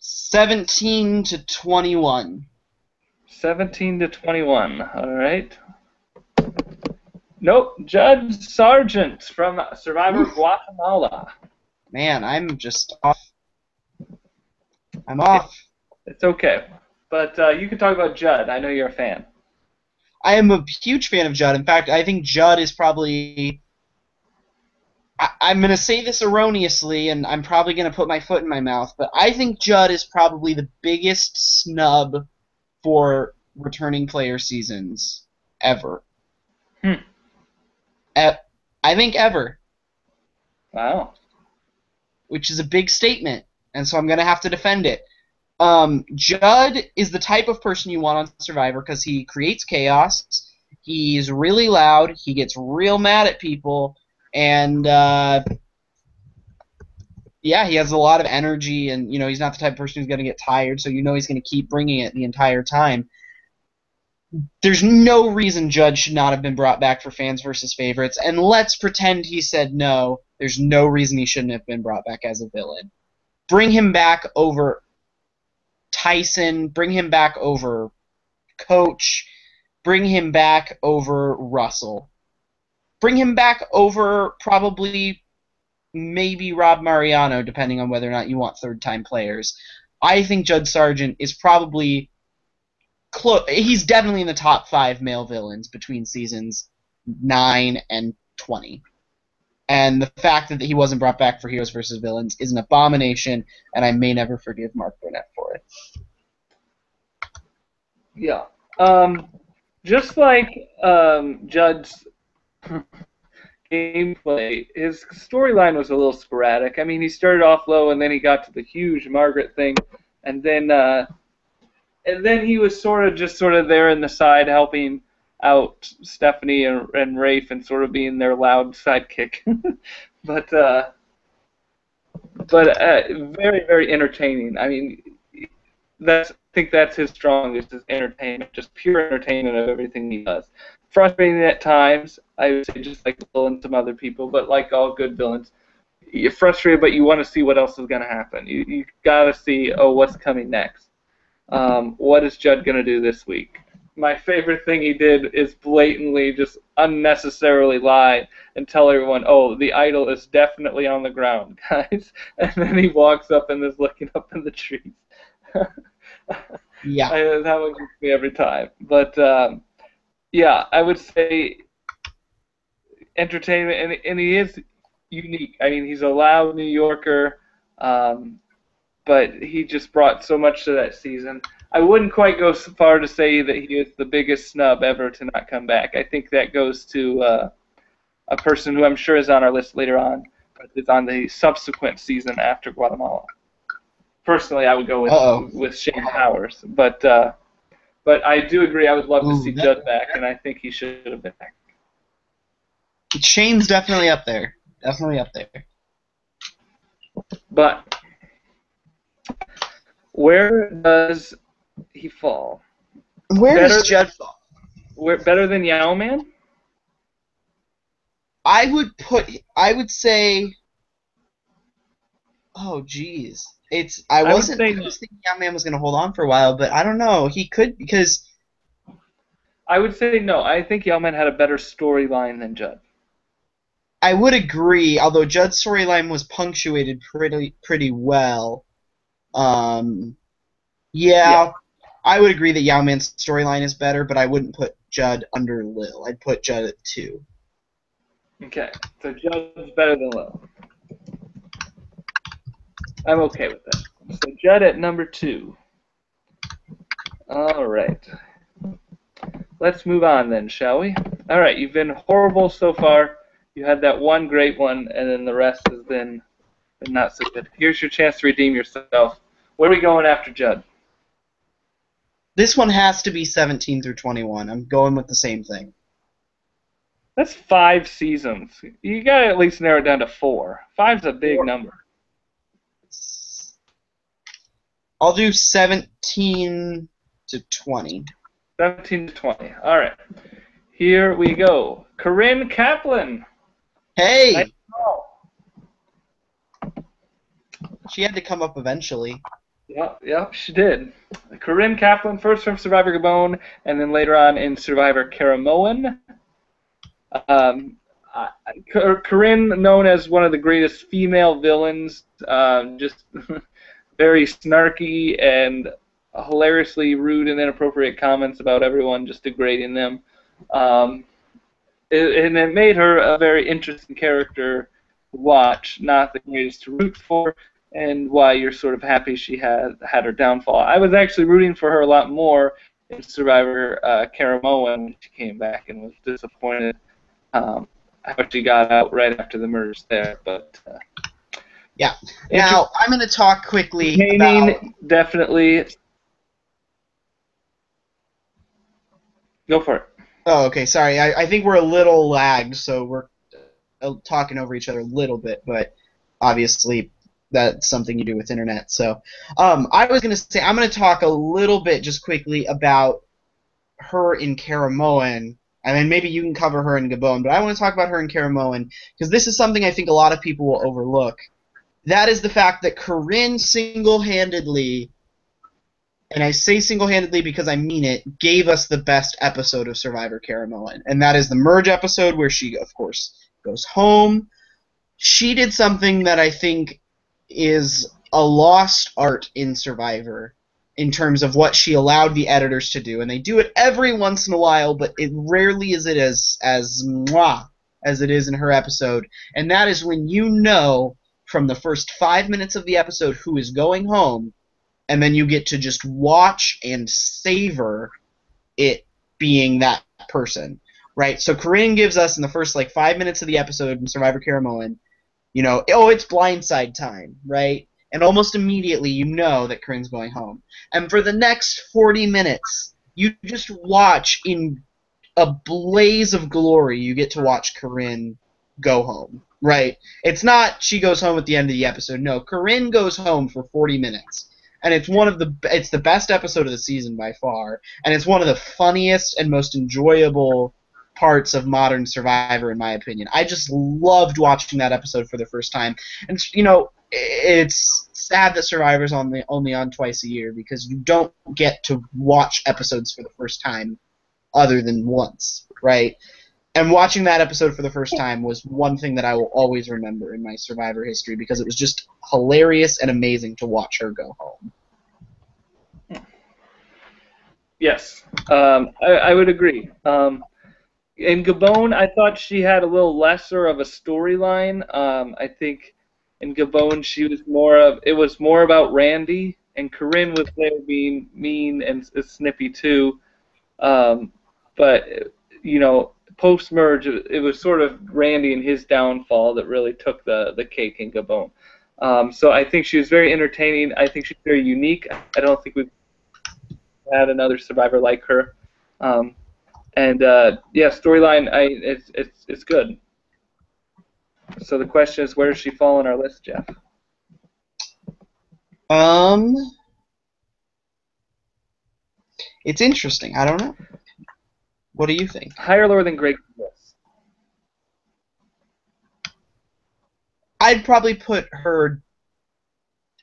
17 to 21. 17 to 21. All right. Nope. Judge Sargent from Survivor Guatemala. Man, I'm just off. I'm off. It's okay. But you can talk about Judd. I know you're a fan. I am a huge fan of Judd. In fact, I think Judd is probably... I'm going to say this erroneously, and I'm probably going to put my foot in my mouth, but I think Judd is probably the biggest snub for returning player seasons ever. I think ever. Wow. Which is a big statement, and so I'm going to have to defend it. Judd is the type of person you want on Survivor because he creates chaos, he's really loud, he gets real mad at people, and Yeah, he has a lot of energy, and he's not the type of person who's going to get tired, so he's going to keep bringing it the entire time. There's no reason Judd should not have been brought back for fans versus favorites, and let's pretend he said no. There's no reason he shouldn't have been brought back as a villain. Bring him back over Tyson, bring him back over Coach, bring him back over Russell. Bring him back over probably maybe Rob Mariano, depending on whether or not you want third-time players. I think Judd Sargent is probably he's definitely in the top 5 male villains between seasons 9 and 20. And the fact that he wasn't brought back for Heroes versus Villains is an abomination, and I may never forgive Mark Burnett for it. Yeah. Just like Judd's gameplay, his storyline was a little sporadic. I mean, he started off low, and then he got to the huge Margaret thing, and then he was sort of there in the side helping out Stephanie and Rafe and sort of being their loud sidekick. but very, very entertaining. I mean, I think that's his strongest, is entertainment, just pure entertainment of everything he does. Frustrating at times, I would say, just like Will and some other people, but like all good villains, you're frustrated, but you want to see what else is going to happen. You got to see, what's coming next. What is Judd going to do this week? My favorite thing he did is blatantly just unnecessarily lie and tell everyone, the idol is definitely on the ground, guys. And then he walks up and is looking up in the trees. Yeah. That one gets me every time. But, I would say entertainment, and he is unique. I mean, he's a loud New Yorker, but he just brought so much to that season. I wouldn't quite go so far to say that he is the biggest snub ever to not come back. I think that goes to a person who I'm sure is on our list later on, but is on the subsequent season after Guatemala. Personally, I would go with Shane Powers, but I do agree. I would love to see Judd back, and I think he should have been back. Shane's definitely up there. Definitely up there. But where does he fall? Where does Judd fall? Better than Yao-Man? I would say. Oh, geez. I was thinking Yao-Man was going to hold on for a while, but I don't know. He could, because. I would say no. I think Yao-Man had a better storyline than Judd. I would agree, although Judd's storyline was punctuated pretty well. Yeah, I would agree that Yao-Man's storyline is better, but I wouldn't put Judd under Lil. I'd put Judd at 2. Okay, so Judd's better than Lil. I'm okay with that. So Judd at number 2. All right. Let's move on then, shall we? All right, you've been horrible so far. You had that one great one, and then the rest has been not so good. Here's your chance to redeem yourself. Where are we going after Judd? This one has to be 17 through 21. I'm going with the same thing. That's 5 seasons. You got to at least narrow it down to 4. 5's a big number. I'll do 17 to 20. 17 to 20. All right. Here we go. Corinne Kaplan. Hey! She had to come up eventually. Yeah, she did. Corinne Kaplan, first from Survivor Gabon, and then later on in Survivor Caramoan. Corinne, known as one of the greatest female villains, just very snarky and hilariously rude and inappropriate comments about everyone, just degrading them. And it made her a very interesting character to watch, not the greatest to root for, and why you're sort of happy she had her downfall. I was actually rooting for her a lot more in Survivor Caramoan when she came back, and was disappointed how she got out right after the merge there. But yeah. Now I'm going to talk quickly about. Definitely. Go for it. Oh, okay. Sorry. I think we're a little lagged, so we're talking over each other a little bit, but obviously that's something you do with internet. So, I was gonna say I'm gonna talk a little bit just quickly about her in Caramoan, and then maybe you can cover her in Gabon. But I want to talk about her in Caramoan because this is something I think a lot of people will overlook. That is the fact that Corinne single-handedly, and I say single-handedly because I mean it, gave us the best episode of Survivor Caramoan, and that is the merge episode where she, of course, goes home. She did something that I think is a lost art in Survivor in terms of what she allowed the editors to do, and they do it every once in a while, but it rarely is it as mwah as it is in her episode, and that is when you know from the first 5 minutes of the episode who is going home, and then you get to just watch and savor it being that person, right? So Corinne gives us in the first 5 minutes of the episode in Survivor Caramoan, it's blindside time, right? And almost immediately you know that Corinne's going home. And for the next 40 minutes, you just watch in a blaze of glory, you get to watch Corinne go home, right? It's not she goes home at the end of the episode. No, Corinne goes home for 40 minutes. And it's it's the best episode of the season by far, and it's one of the funniest and most enjoyable parts of modern Survivor, in my opinion. I just loved watching that episode for the first time. And, it's sad that Survivor's only on twice a year because you don't get to watch episodes for the first time other than once, right? And watching that episode for the first time was one thing that I will always remember in my Survivor history because it was just hilarious and amazing to watch her go home. Yes, I would agree. In Gabon, I thought she had a little lesser of a storyline. I think in Gabon it was more about Randy, and Corinne was there being mean and snippy too. But post-merge, it was sort of Randy and his downfall that really took the cake in Gabon. So I think she was very entertaining. I think she's very unique. I don't think we've had another Survivor like her. Storyline, it's good. So the question is, where does she fall on our list, Jeff? It's interesting. I don't know. What do you think? Higher or lower than Greg? I'd probably put her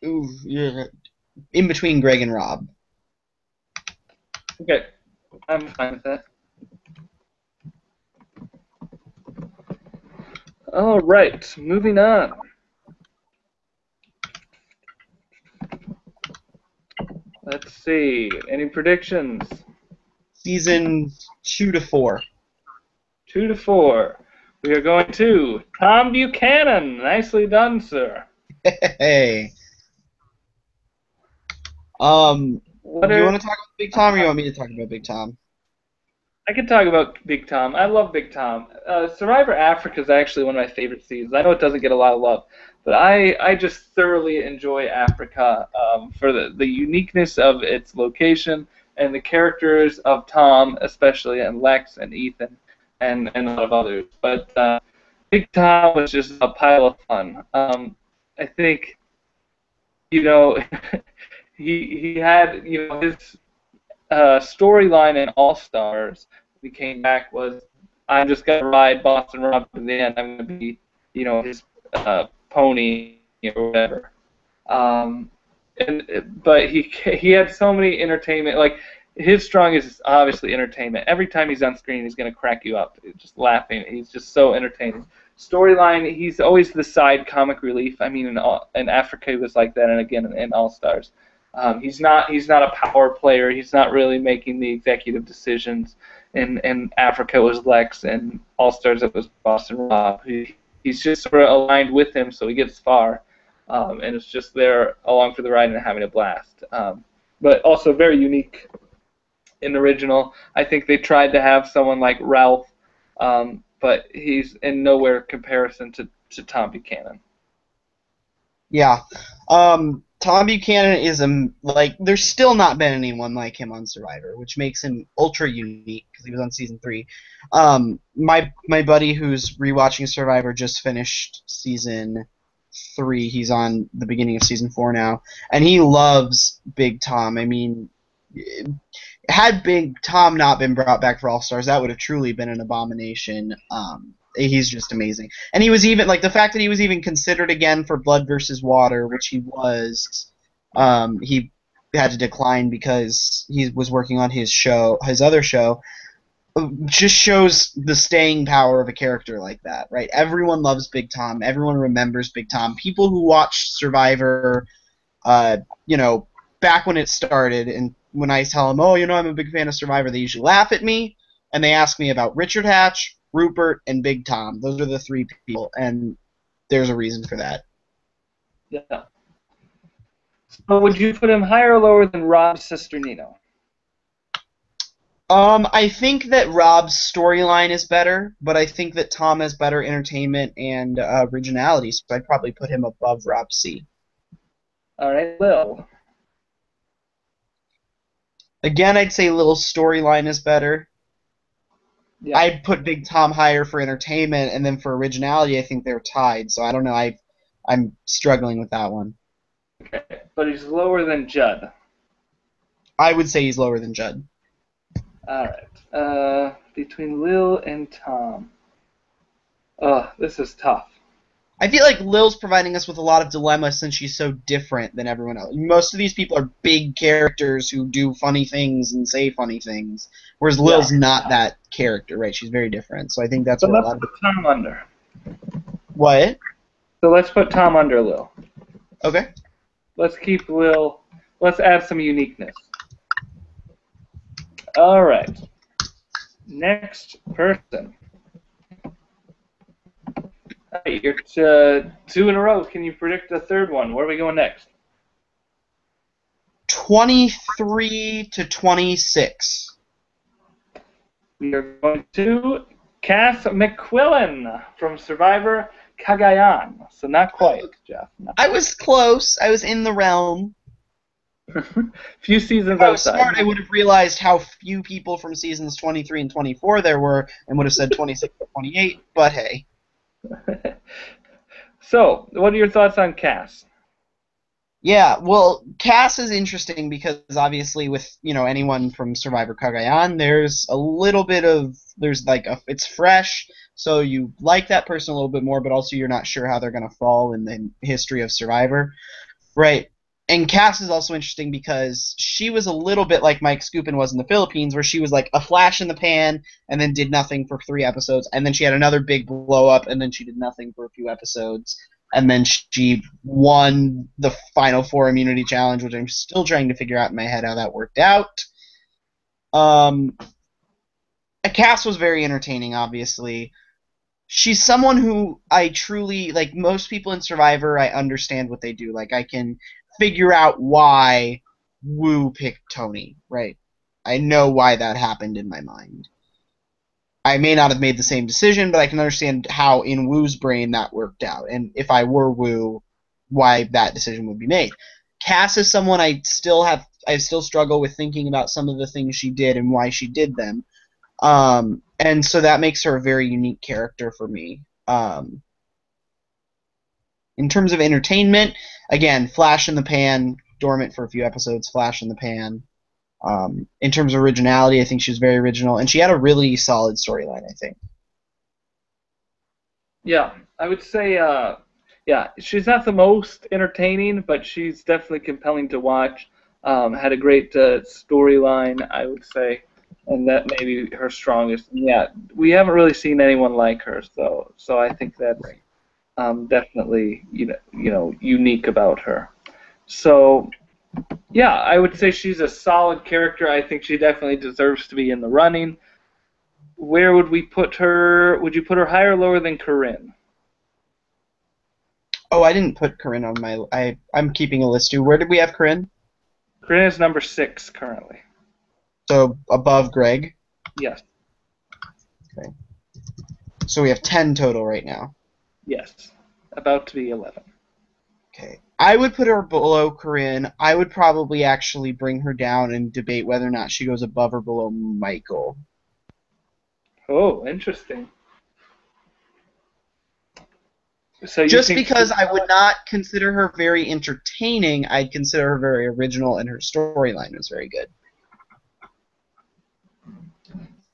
in between Greg and Rob. Okay, I'm fine with that. All right, moving on. Let's see. Any predictions? Season 2 to 4. 2 to 4. We are going to Tom Buchanan. Nicely done, sir. Hey. Do you want to talk about Big Tom, or you want me to talk about Big Tom? I could talk about Big Tom. I love Big Tom. Survivor Africa is actually one of my favorite seasons. I know it doesn't get a lot of love, but I just thoroughly enjoy Africa for the uniqueness of its location and the characters of Tom, especially, and Lex and Ethan and a lot of others. But Big Tom was just a pile of fun. I think, he had, his storyline in All Stars, we came back, was I'm just gonna ride Boston Rob to the end. I'm gonna be, his pony or whatever. But he had so many entertainment. Like his strongest is obviously entertainment. Every time he's on screen, he's gonna crack you up, just laughing. He's just so entertaining. Storyline, he's always the side comic relief. I mean, in Africa he was like that, and again in All Stars. He's not a power player. He's not really making the executive decisions. In Africa it was Lex, and All Stars it was Boston Rob. He's just sort of aligned with him, so he gets far, and it's just there along for the ride and having a blast. But also very unique in the original. I think they tried to have someone like Ralph, but he's in nowhere comparison to Tom Buchanan. Yeah. Tom Buchanan is there's still not been anyone like him on Survivor, which makes him ultra unique because he was on season 3. My buddy who's rewatching Survivor just finished season 3. He's on the beginning of season 4 now, and he loves Big Tom. I mean, had Big Tom not been brought back for All Stars, that would have truly been an abomination. He's just amazing, and he was even like the fact that he was even considered again for Blood versus Water, which he was. He had to decline because he was working on his other show. Just shows the staying power of a character like that, right? Everyone loves Big Tom. Everyone remembers Big Tom. People who watched Survivor, back when it started, and when I tell them, oh, I'm a big fan of Survivor, they usually laugh at me, and they ask me about Richard Hatch, Rupert, and Big Tom. Those are the 3 people, and there's a reason for that. Yeah. So would you put him higher or lower than Rob Cesternino? I think that Rob's storyline is better, but I think that Tom has better entertainment and originality, so I'd probably put him above Rob C. All right, Lil. Again, I'd say Lil's storyline is better. Yeah. I'd put Big Tom higher for entertainment, and then for originality, I think they're tied. So I don't know. I'm struggling with that one. Okay, but he's lower than Judd. I would say he's lower than Judd. All right. Between Lil and Tom. Oh, this is tough. I feel like Lil's providing us with a lot of dilemma since she's so different than everyone else. Most of these people are big characters who do funny things and say funny things, whereas Lil's not that character, right? She's very different. So I think that's so what let's put Tom under. What? So let's put Tom under Lil. Okay. Let's keep Lil. Let's add some uniqueness. All right. Next person. All right, you're 2 in a row. Can you predict the third one? Where are we going next? 23 to 26. We are going to Cass McQuillan from Survivor Cagayan. So not quite, Jeff. I was close. I was in the realm. Few seasons if I was outside. smart, I would have realized how few people from seasons 23 and 24 there were and would have said 26 to 28, but hey. So, what are your thoughts on Cass? Yeah, well, Cass is interesting because obviously with, anyone from Survivor Cagayan, there's a little bit of, it's fresh, so you like that person a little bit more, but also you're not sure how they're going to fall in the history of Survivor. Right. And Cass is also interesting because she was a little bit like Mike Skupin was in the Philippines, where she was like a flash in the pan and then did nothing for 3 episodes, and then she had another big blow up, and then she did nothing for a few episodes, and then she won the Final 4 immunity challenge, which I'm still trying to figure out in my head how that worked out. Cass was very entertaining, obviously. She's someone who I truly, like most people in Survivor, I understand what they do. Like, I can figure out why Wu picked Tony, right? I know why that happened in my mind. I may not have made the same decision, but I can understand how in Wu's brain that worked out, and if I were Wu, why that decision would be made. Cass is someone I still struggle with thinking about some of the things she did and why she did them. And so that makes her a very unique character for me. In terms of entertainment, again, flash in the pan, dormant for a few episodes, flash in the pan. In terms of originality, I think she was very original, and she had a really solid storyline, I think. Yeah, I would say, she's not the most entertaining, but she's definitely compelling to watch. Had a great storyline, I would say, and that may be her strongest. And yeah, we haven't really seen anyone like her, so I think that's definitely unique about her. So yeah, I would say she's a solid character. I think she definitely deserves to be in the running. Where would we put her? Would you put her higher or lower than Corinne? Oh, I didn't put Corinne on my. I'm keeping a list too. Where did we have Corinne? Corinne is number 6 currently. So above Greg? Yes. Okay. So we have 10 total right now. Yes. About to be 11. Okay. I would put her below Corinne. I would probably actually bring her down and debate whether or not she goes above or below Michael. Oh, interesting. So you Just think because I would not consider her very entertaining, I'd consider her very original, and her storyline was very good.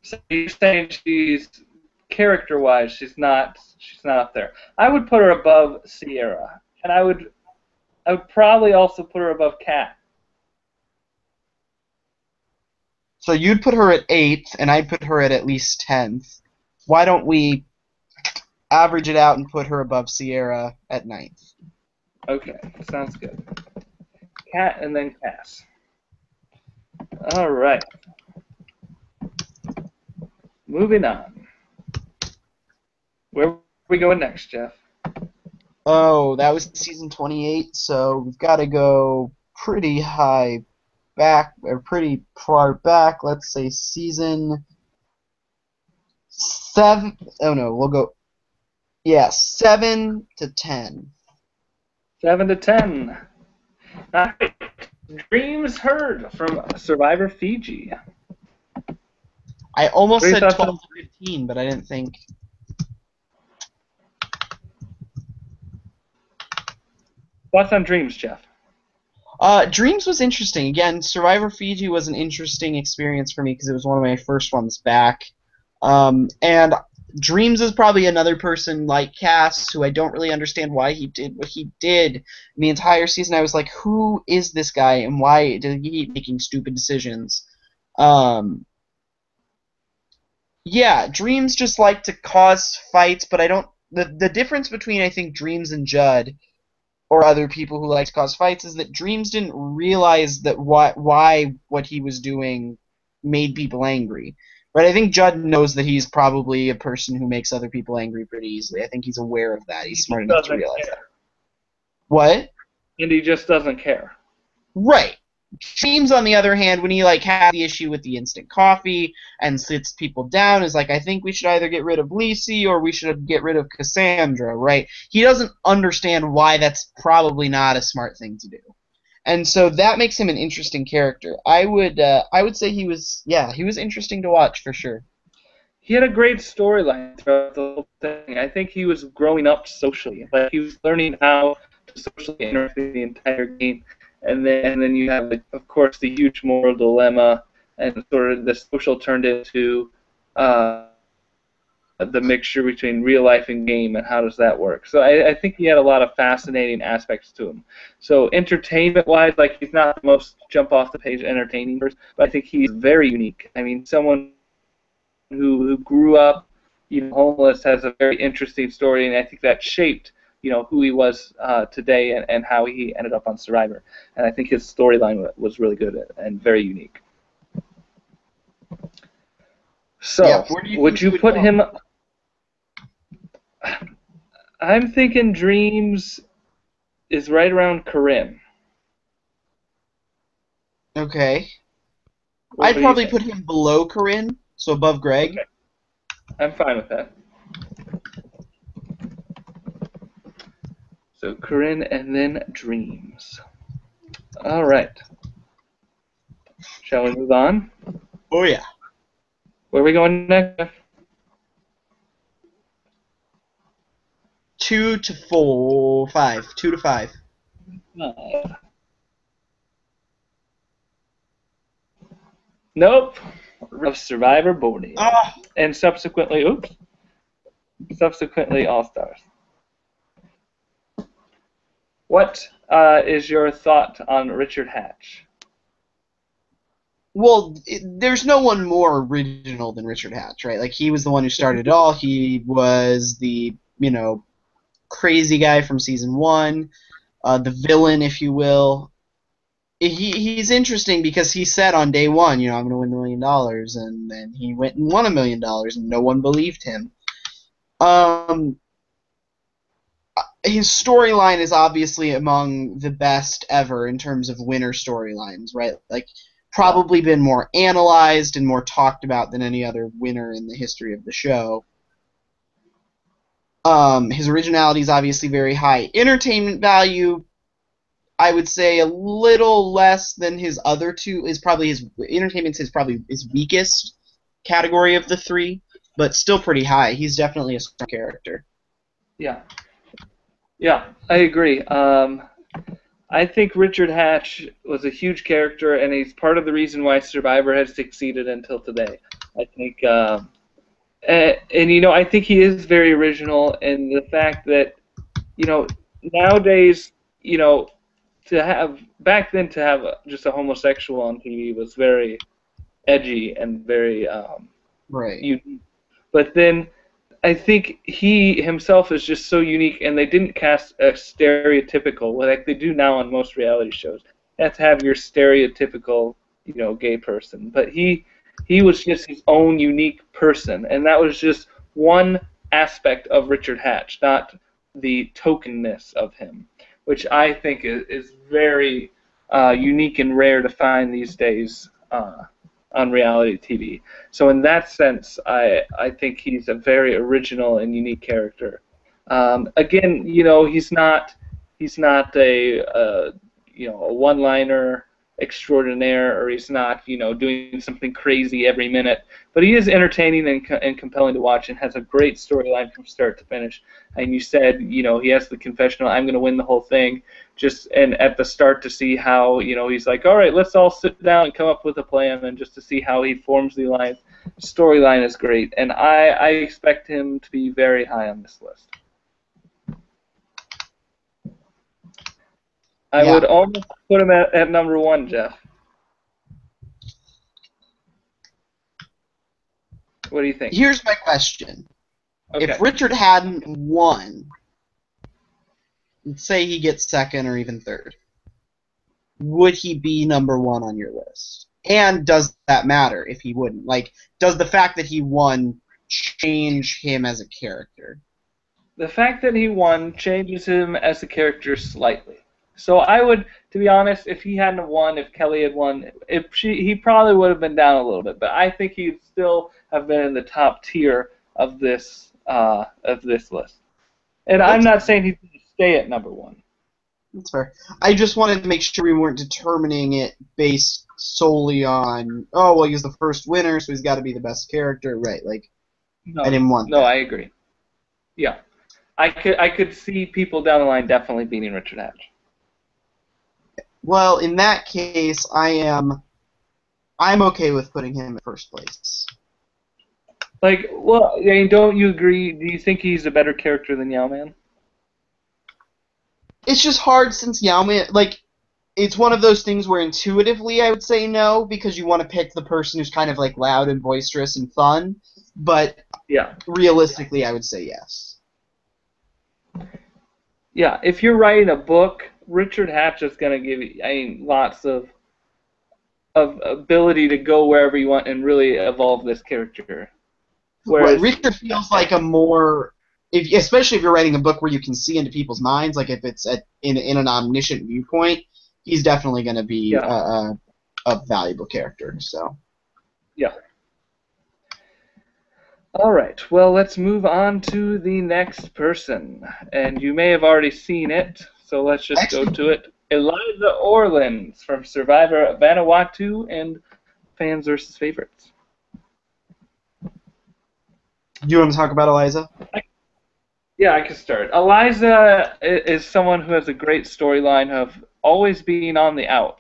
So you're saying she's character-wise, she's not up there. I would put her above Sierra, and I would probably also put her above Kat. So you'd put her at 8th, and I'd put her at least 10th. Why don't we average it out and put her above Sierra at 9th? Okay, sounds good. Kat and then Cass. All right. Moving on. Where are we going next, Jeff? Oh, that was season 28, so we've got to go pretty high back, or pretty far back. Let's say season 7. Oh no, we'll go. Yeah, 7 to 10. 7 to 10. All right. Dreams Heard from Survivor Fiji. I almost What are said your thoughts 12 to 15, but I didn't think. Thoughts on Dreams, Jeff? Dreams was interesting. Again, Survivor Fiji was an interesting experience for me because it was one of my first ones back. And Dreams is probably another person like Cass who I don't really understand why he did what he did. In the entire season, I was like, who is this guy and why did he keep making stupid decisions? Yeah, Dreams just like to cause fights, but I don't. The difference between, I think, Dreams and Judd, or other people who like to cause fights, is that Dreams didn't realize that why what he was doing made people angry. But I think Judd knows that he's probably a person who makes other people angry pretty easily. I think he's aware of that. He's smart enough to realize that. What? And he just doesn't care. Right. Dreams, on the other hand, when he has the issue with the instant coffee and sits people down, is like, I think we should either get rid of Lacey or we should get rid of Cassandra, right? He doesn't understand why that's probably not a smart thing to do. And so that makes him an interesting character. I would say he was interesting to watch for sure. He had a great storyline throughout the whole thing. I think he was growing up socially. Like, he was learning how to socially interact with the entire game. And then you have, of course, the huge moral dilemma, and sort of the social turned into the mixture between real life and game, and how does that work. So I think he had a lot of fascinating aspects to him. So entertainment-wise, like, he's not the most jump-off-the-page entertaining person, but I think he's very unique. I mean, someone who grew up, homeless, has a very interesting story, and I think that shaped who he was today and how he ended up on Survivor. And I think his storyline was really good and very unique. So, yeah, would you put him... I'm thinking Dreams is right around Corinne. Okay. I'd probably put him below Corinne, so above Greg. Okay. I'm fine with that. So Corinne and then Dreams. All right. Shall we move on? Oh, yeah. Where are we going next? 2 to 4, 5. 2 to 5. 5. Nope. Of Survivor Borneo. Oh. And subsequently, All Stars. What is your thought on Richard Hatch? Well, there's no one more original than Richard Hatch, right? Like, he was the one who started it all. He was the, crazy guy from season 1, the villain, if you will. He's interesting because he said on day 1, I'm going to win $1 million, and then he went and won $1 million, and no one believed him. His storyline is obviously among the best ever in terms of winner storylines, right? Like, probably been more analyzed and more talked about than any other winner in the history of the show. His originality is obviously very high. Entertainment value, I would say a little less than his other two. Entertainment is probably his weakest category of the 3, but still pretty high. He's definitely a strong character. Yeah. Yeah, I agree. I think Richard Hatch was a huge character, and he's part of the reason why Survivor has succeeded until today. I think, and I think he is very original, and the fact that nowadays, to have back then to have just a homosexual on TV was very edgy and very Right. unique. But then I think he himself is just so unique, and they didn't cast a stereotypical like they do now on most reality shows. You have to have your stereotypical, gay person, but he was just his own unique person, and that was just one aspect of Richard Hatch, not the tokenness of him, which I think is very unique and rare to find these days on reality TV. So in that sense, I think he's a very original and unique character. Again, he's not a one-liner extraordinaire, or he's not doing something crazy every minute. But he is entertaining and compelling to watch, and has a great storyline from start to finish. And you said he has the confessional, "I'm going to win the whole thing." And at the start to see how he's like, all right, let's all sit down and come up with a plan, and just to see how he forms the alliance. Storyline is great, and I expect him to be very high on this list. I would almost put him at number 1, Jeff. What do you think? Here's my question. Okay. If Richard hadn't won, let's say he gets second or even third, would he be number 1 on your list? And does that matter if he wouldn't? Like, does the fact that he won change him as a character? The fact that he won changes him as a character slightly. So I would, to be honest, if he hadn't won, if Kelly had won, he probably would have been down a little bit. But I think he'd still have been in the top tier of this list. And I'm not saying he's going to stay at number 1. That's fair. I just wanted to make sure we weren't determining it based solely on, oh, well, he's the first winner, so he's got to be the best character, right? Like, no, I didn't want that. No, I agree. Yeah, I could see people down the line definitely beating Richard Hatch. Well, in that case, I'm okay with putting him in first place. Like, well, I mean, don't you agree? Do you think he's a better character than Yao-Man? It's just hard since Yao-Man, like, it's one of those things where intuitively I would say no, because you want to pick the person who's kind of like loud and boisterous and fun, but yeah, realistically I would say yes. Yeah, if you're writing a book, Richard Hatch is going to give you, lots of ability to go wherever you want and really evolve this character. Whereas Richard feels like a more, especially if you're writing a book where you can see into people's minds, like if it's in an omniscient viewpoint, he's definitely going to be a valuable character. So. Yeah. All right, well, let's move on to the next person. And you may have already seen it, so let's just go to it. Eliza Orlins from Survivor Vanuatu and Fans vs. Favorites. Do you want to talk about Eliza? Yeah, I can start. Eliza is someone who has a great storyline of always being on the out.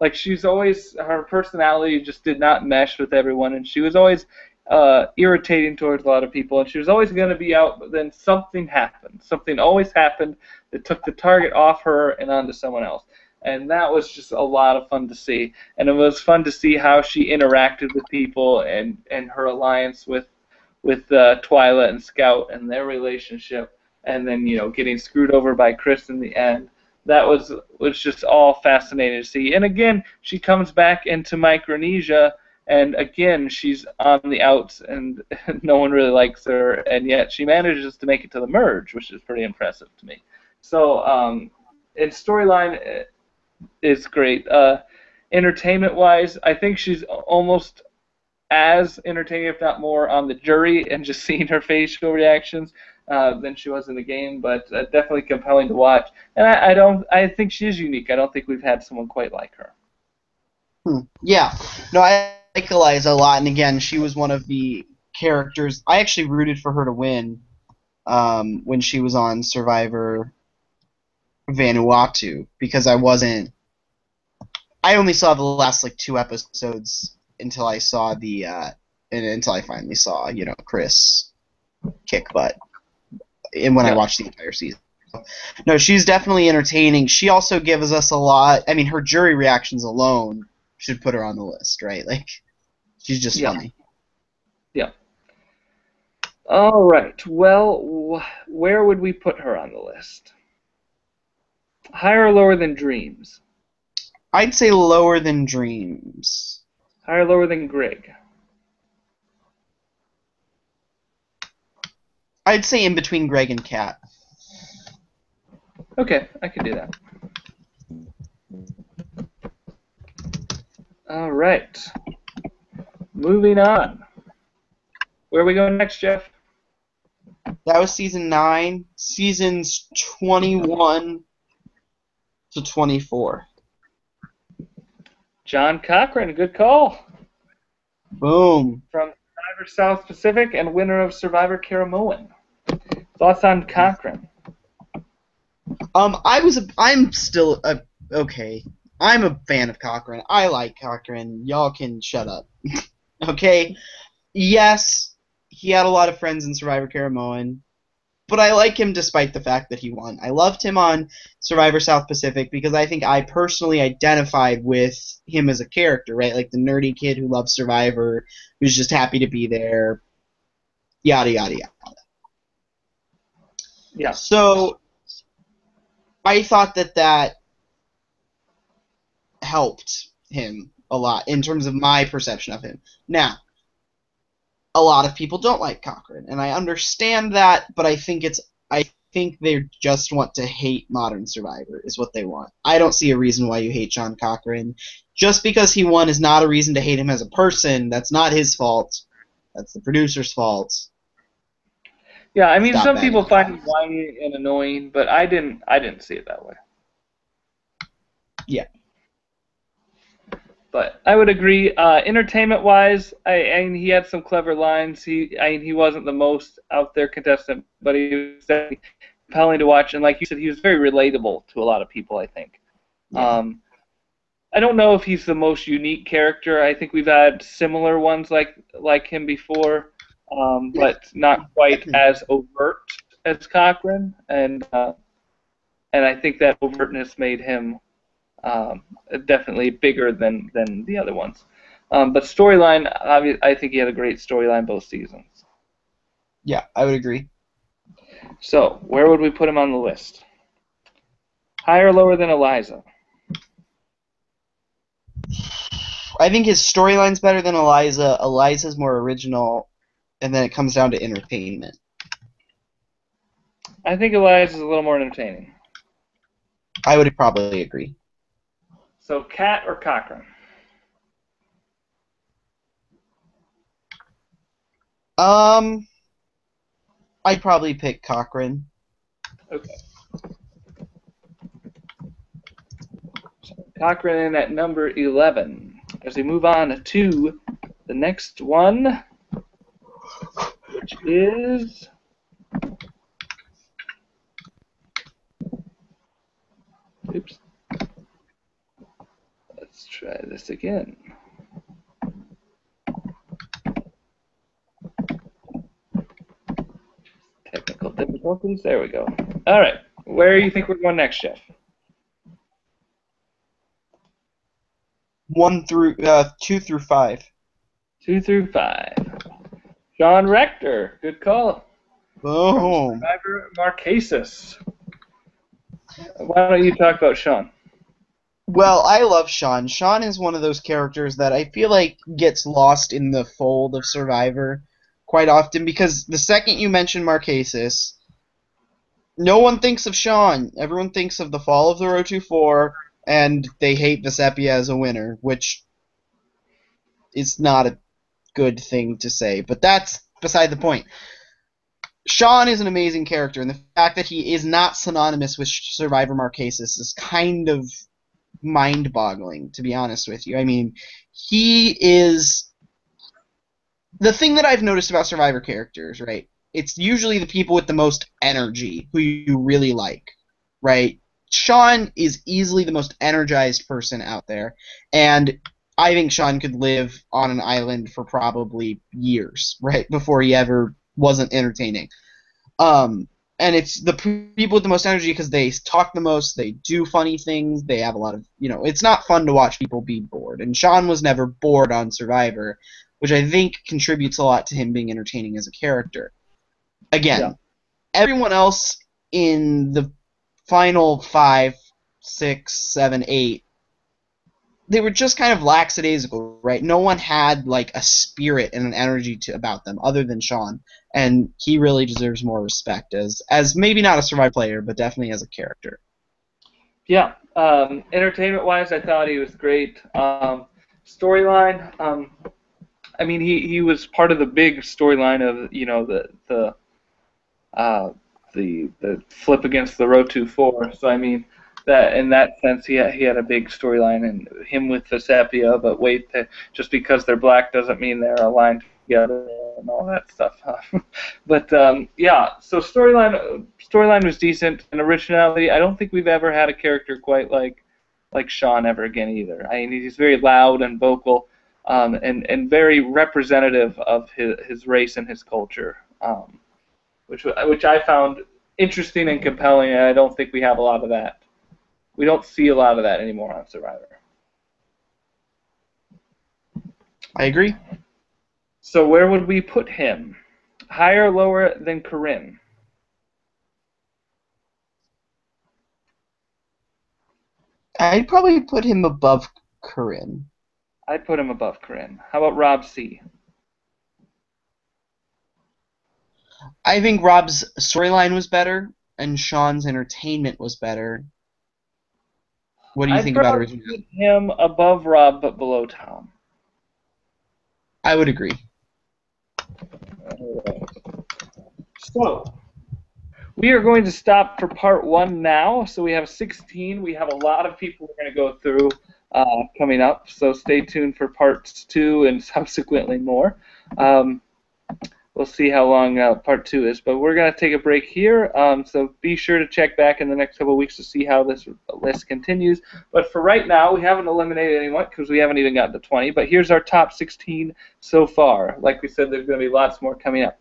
Like, her personality just did not mesh with everyone, and she was always irritating towards a lot of people, and she was always going to be out, but then something happened. Something always happened that took the target off her and onto someone else. And that was just a lot of fun to see. And it was fun to see how she interacted with people and her alliance with Twyla and Scout and their relationship, and then getting screwed over by Chris in the end. That was just all fascinating to see. And again, she comes back into Micronesia, and again she's on the outs, and no one really likes her, and yet she manages to make it to the merge, which is pretty impressive to me. So, and storyline is great. Entertainment-wise, I think she's almost as entertaining, if not more, on the jury, and just seeing her facial reactions than she was in the game. But definitely compelling to watch. And I think she's unique. I don't think we've had someone quite like her. Yeah, no, I like Eliza a lot, and again, she was one of the characters. I actually rooted for her to win when she was on Survivor Vanuatu because I only saw the last like 2 episodes until I saw until I finally saw, Chris kick butt. And when I watched the entire season. No, she's definitely entertaining. She also gives us a lot. I mean, her jury reactions alone should put her on the list, right? Like, she's just funny. Yeah. All right. Well, where would we put her on the list? Higher or lower than Dreams? I'd say lower than Dreams. Higher or lower than Greg? I'd say in between Greg and Kat. Okay, I can do that. All right. Moving on. Where are we going next, Jeff? That was season 9. Seasons 21 to 24. John Cochran, good call. Boom. From Survivor South Pacific and winner of Survivor Caramoan. Thoughts on Cochran? I'm still okay. I'm a fan of Cochran. I like Cochran. Y'all can shut up. Okay? Yes, he had a lot of friends in Survivor Caramoan, but I like him despite the fact that he won. I loved him on Survivor South Pacific because I think I personally identified with him as a character, right? Like the nerdy kid who loves Survivor, who's just happy to be there, yada, yada, yada. Yeah. So I thought that helped him a lot in terms of my perception of him. Now, a lot of people don't like Cochran, and I understand that, but I think they just want to hate modern Survivor is what they want. I don't see a reason why you hate John Cochran. Just because he won is not a reason to hate him as a person. That's not his fault. That's the producer's fault. Yeah, I mean, some people find him whiny and annoying, but I didn't see it that way. Yeah. But I would agree. Entertainment-wise, I mean, he had some clever lines. He wasn't the most out there contestant, but he was definitely compelling to watch. And like you said, he was very relatable to a lot of people, I think. Yeah. I don't know if he's the most unique character. I think we've had similar ones like him before, but not quite as overt as Cochran. And I think that overtness made him definitely bigger than the other ones. But storyline, I think he had a great storyline both seasons. Yeah, I would agree. So, where would we put him on the list? Higher or lower than Eliza? I think his storyline's better than Eliza. Eliza's more original, and then it comes down to entertainment. I think Eliza's a little more entertaining. I would probably agree. So, Kat or Cochran? I'd probably pick Cochran. Okay. So Cochran at number 11. As we move on to the next one, which is... Oops. Let's try this again. Technical difficulties. There we go. All right. Where do you think we're going next, Jeff? 2 through 5. 2 through 5. Sean Rector. Good call. Boom. Survivor Marquesas. Why don't you talk about Sean? Well, I love Sean. Sean is one of those characters that I feel like gets lost in the fold of Survivor quite often because the second you mention Marquesas, no one thinks of Sean. Everyone thinks of the fall of the Rotu4, and they hate Vecepia as a winner, which is not a good thing to say, but that's beside the point. Sean is an amazing character, and the fact that he is not synonymous with Survivor Marquesas is kind of mind-boggling, to be honest with you. I mean, he is... The thing that I've noticed about Survivor characters, right, it's usually the people with the most energy who you really like, right? Sean is easily the most energized person out there, and I think Sean could live on an island for probably years, right, before he ever wasn't entertaining. And it's the people with the most energy because they talk the most, they do funny things, they have a lot of, it's not fun to watch people be bored. And Sean was never bored on Survivor, which I think contributes a lot to him being entertaining as a character. Again, everyone else in the final 5, 6, 7, 8, they were just kind of lackadaisical, right? No one had like a spirit and an energy about them other than Sean, and he really deserves more respect as maybe not a Survivor player, but definitely as a character. Yeah, entertainment-wise, I thought he was great. Storyline, I mean, he was part of the big storyline of the flip against the Rotu4. So I mean, that in that sense, he had a big storyline, and him with Vecepia. But wait, just because they're black doesn't mean they're aligned together and all that stuff. But yeah, so storyline was decent, and originality. I don't think we've ever had a character quite like Sean ever again either. I mean, he's very loud and vocal, and very representative of his race and his culture. Which I found interesting and compelling, and I don't think we have a lot of that. We don't see a lot of that anymore on Survivor. I agree. So where would we put him? Higher or lower than Corinne? I'd probably put him above Corinne. I'd put him above Corinne. How about Rob C? I think Rob's storyline was better, and Sean's entertainment was better. What do you think about originality? I'd put him above Rob, but below Tom. I would agree. So, we are going to stop for part 1 now. So we have 16. We have a lot of people we're going to go through coming up. So stay tuned for parts 2 and subsequently more. We'll see how long part 2 is, but we're going to take a break here, so be sure to check back in the next couple of weeks to see how this list continues. But for right now, we haven't eliminated anyone because we haven't even gotten to 20, but here's our top 16 so far. Like we said, there's going to be lots more coming up.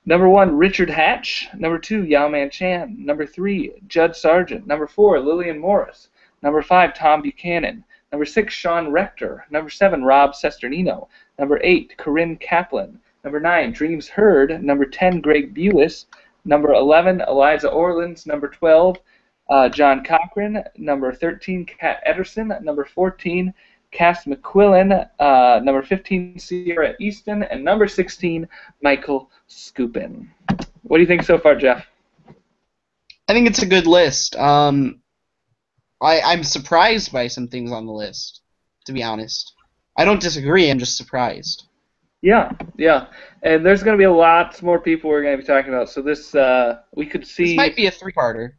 Number 1, Richard Hatch. Number 2, Yao Man Chan. Number 3, Judd Sargent. Number 4, Lillian Morris. Number 5, Tom Buchanan. Number 6, Sean Rector. Number 7, Rob Sesternino. Number 8, Corinne Kaplan. Number 9, Dreams Heard. Number 10, Greg Bulis. Number 11, Eliza Orleans. Number 12, John Cochran. Number 13, Kat Ederson. Number 14, Cass McQuillan. Number 15, Sierra Easton. And number 16, Michael Skupin. What do you think so far, Jeff? I think it's a good list. I'm surprised by some things on the list, to be honest. I don't disagree, I'm just surprised. Yeah, and there's going to be a lot more people we're going to be talking about. So this, we could see. This might be a 3-parter.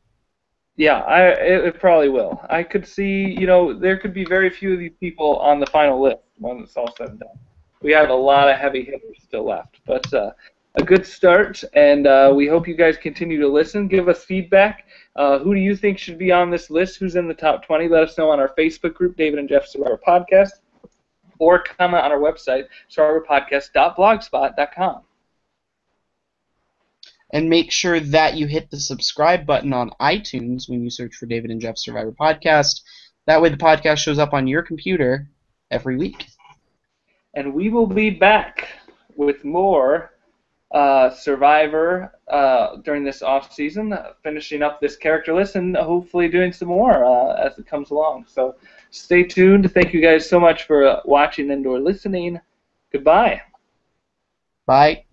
Yeah, it probably will. I could see, there could be very few of these people on the final list when it's all said and done. We have a lot of heavy hitters still left, but a good start, and we hope you guys continue to listen. Give us feedback. Who do you think should be on this list? Who's in the top 20? Let us know on our Facebook group, David and Jeff Survivor Podcast, or comment on our website, survivorpodcast.blogspot.com. And make sure that you hit the subscribe button on iTunes when you search for David and Jeff Survivor Podcast. That way the podcast shows up on your computer every week. And we will be back with more Survivor during this off-season, finishing up this character list and hopefully doing some more as it comes along. So stay tuned. Thank you guys so much for watching and or listening. Goodbye. Bye.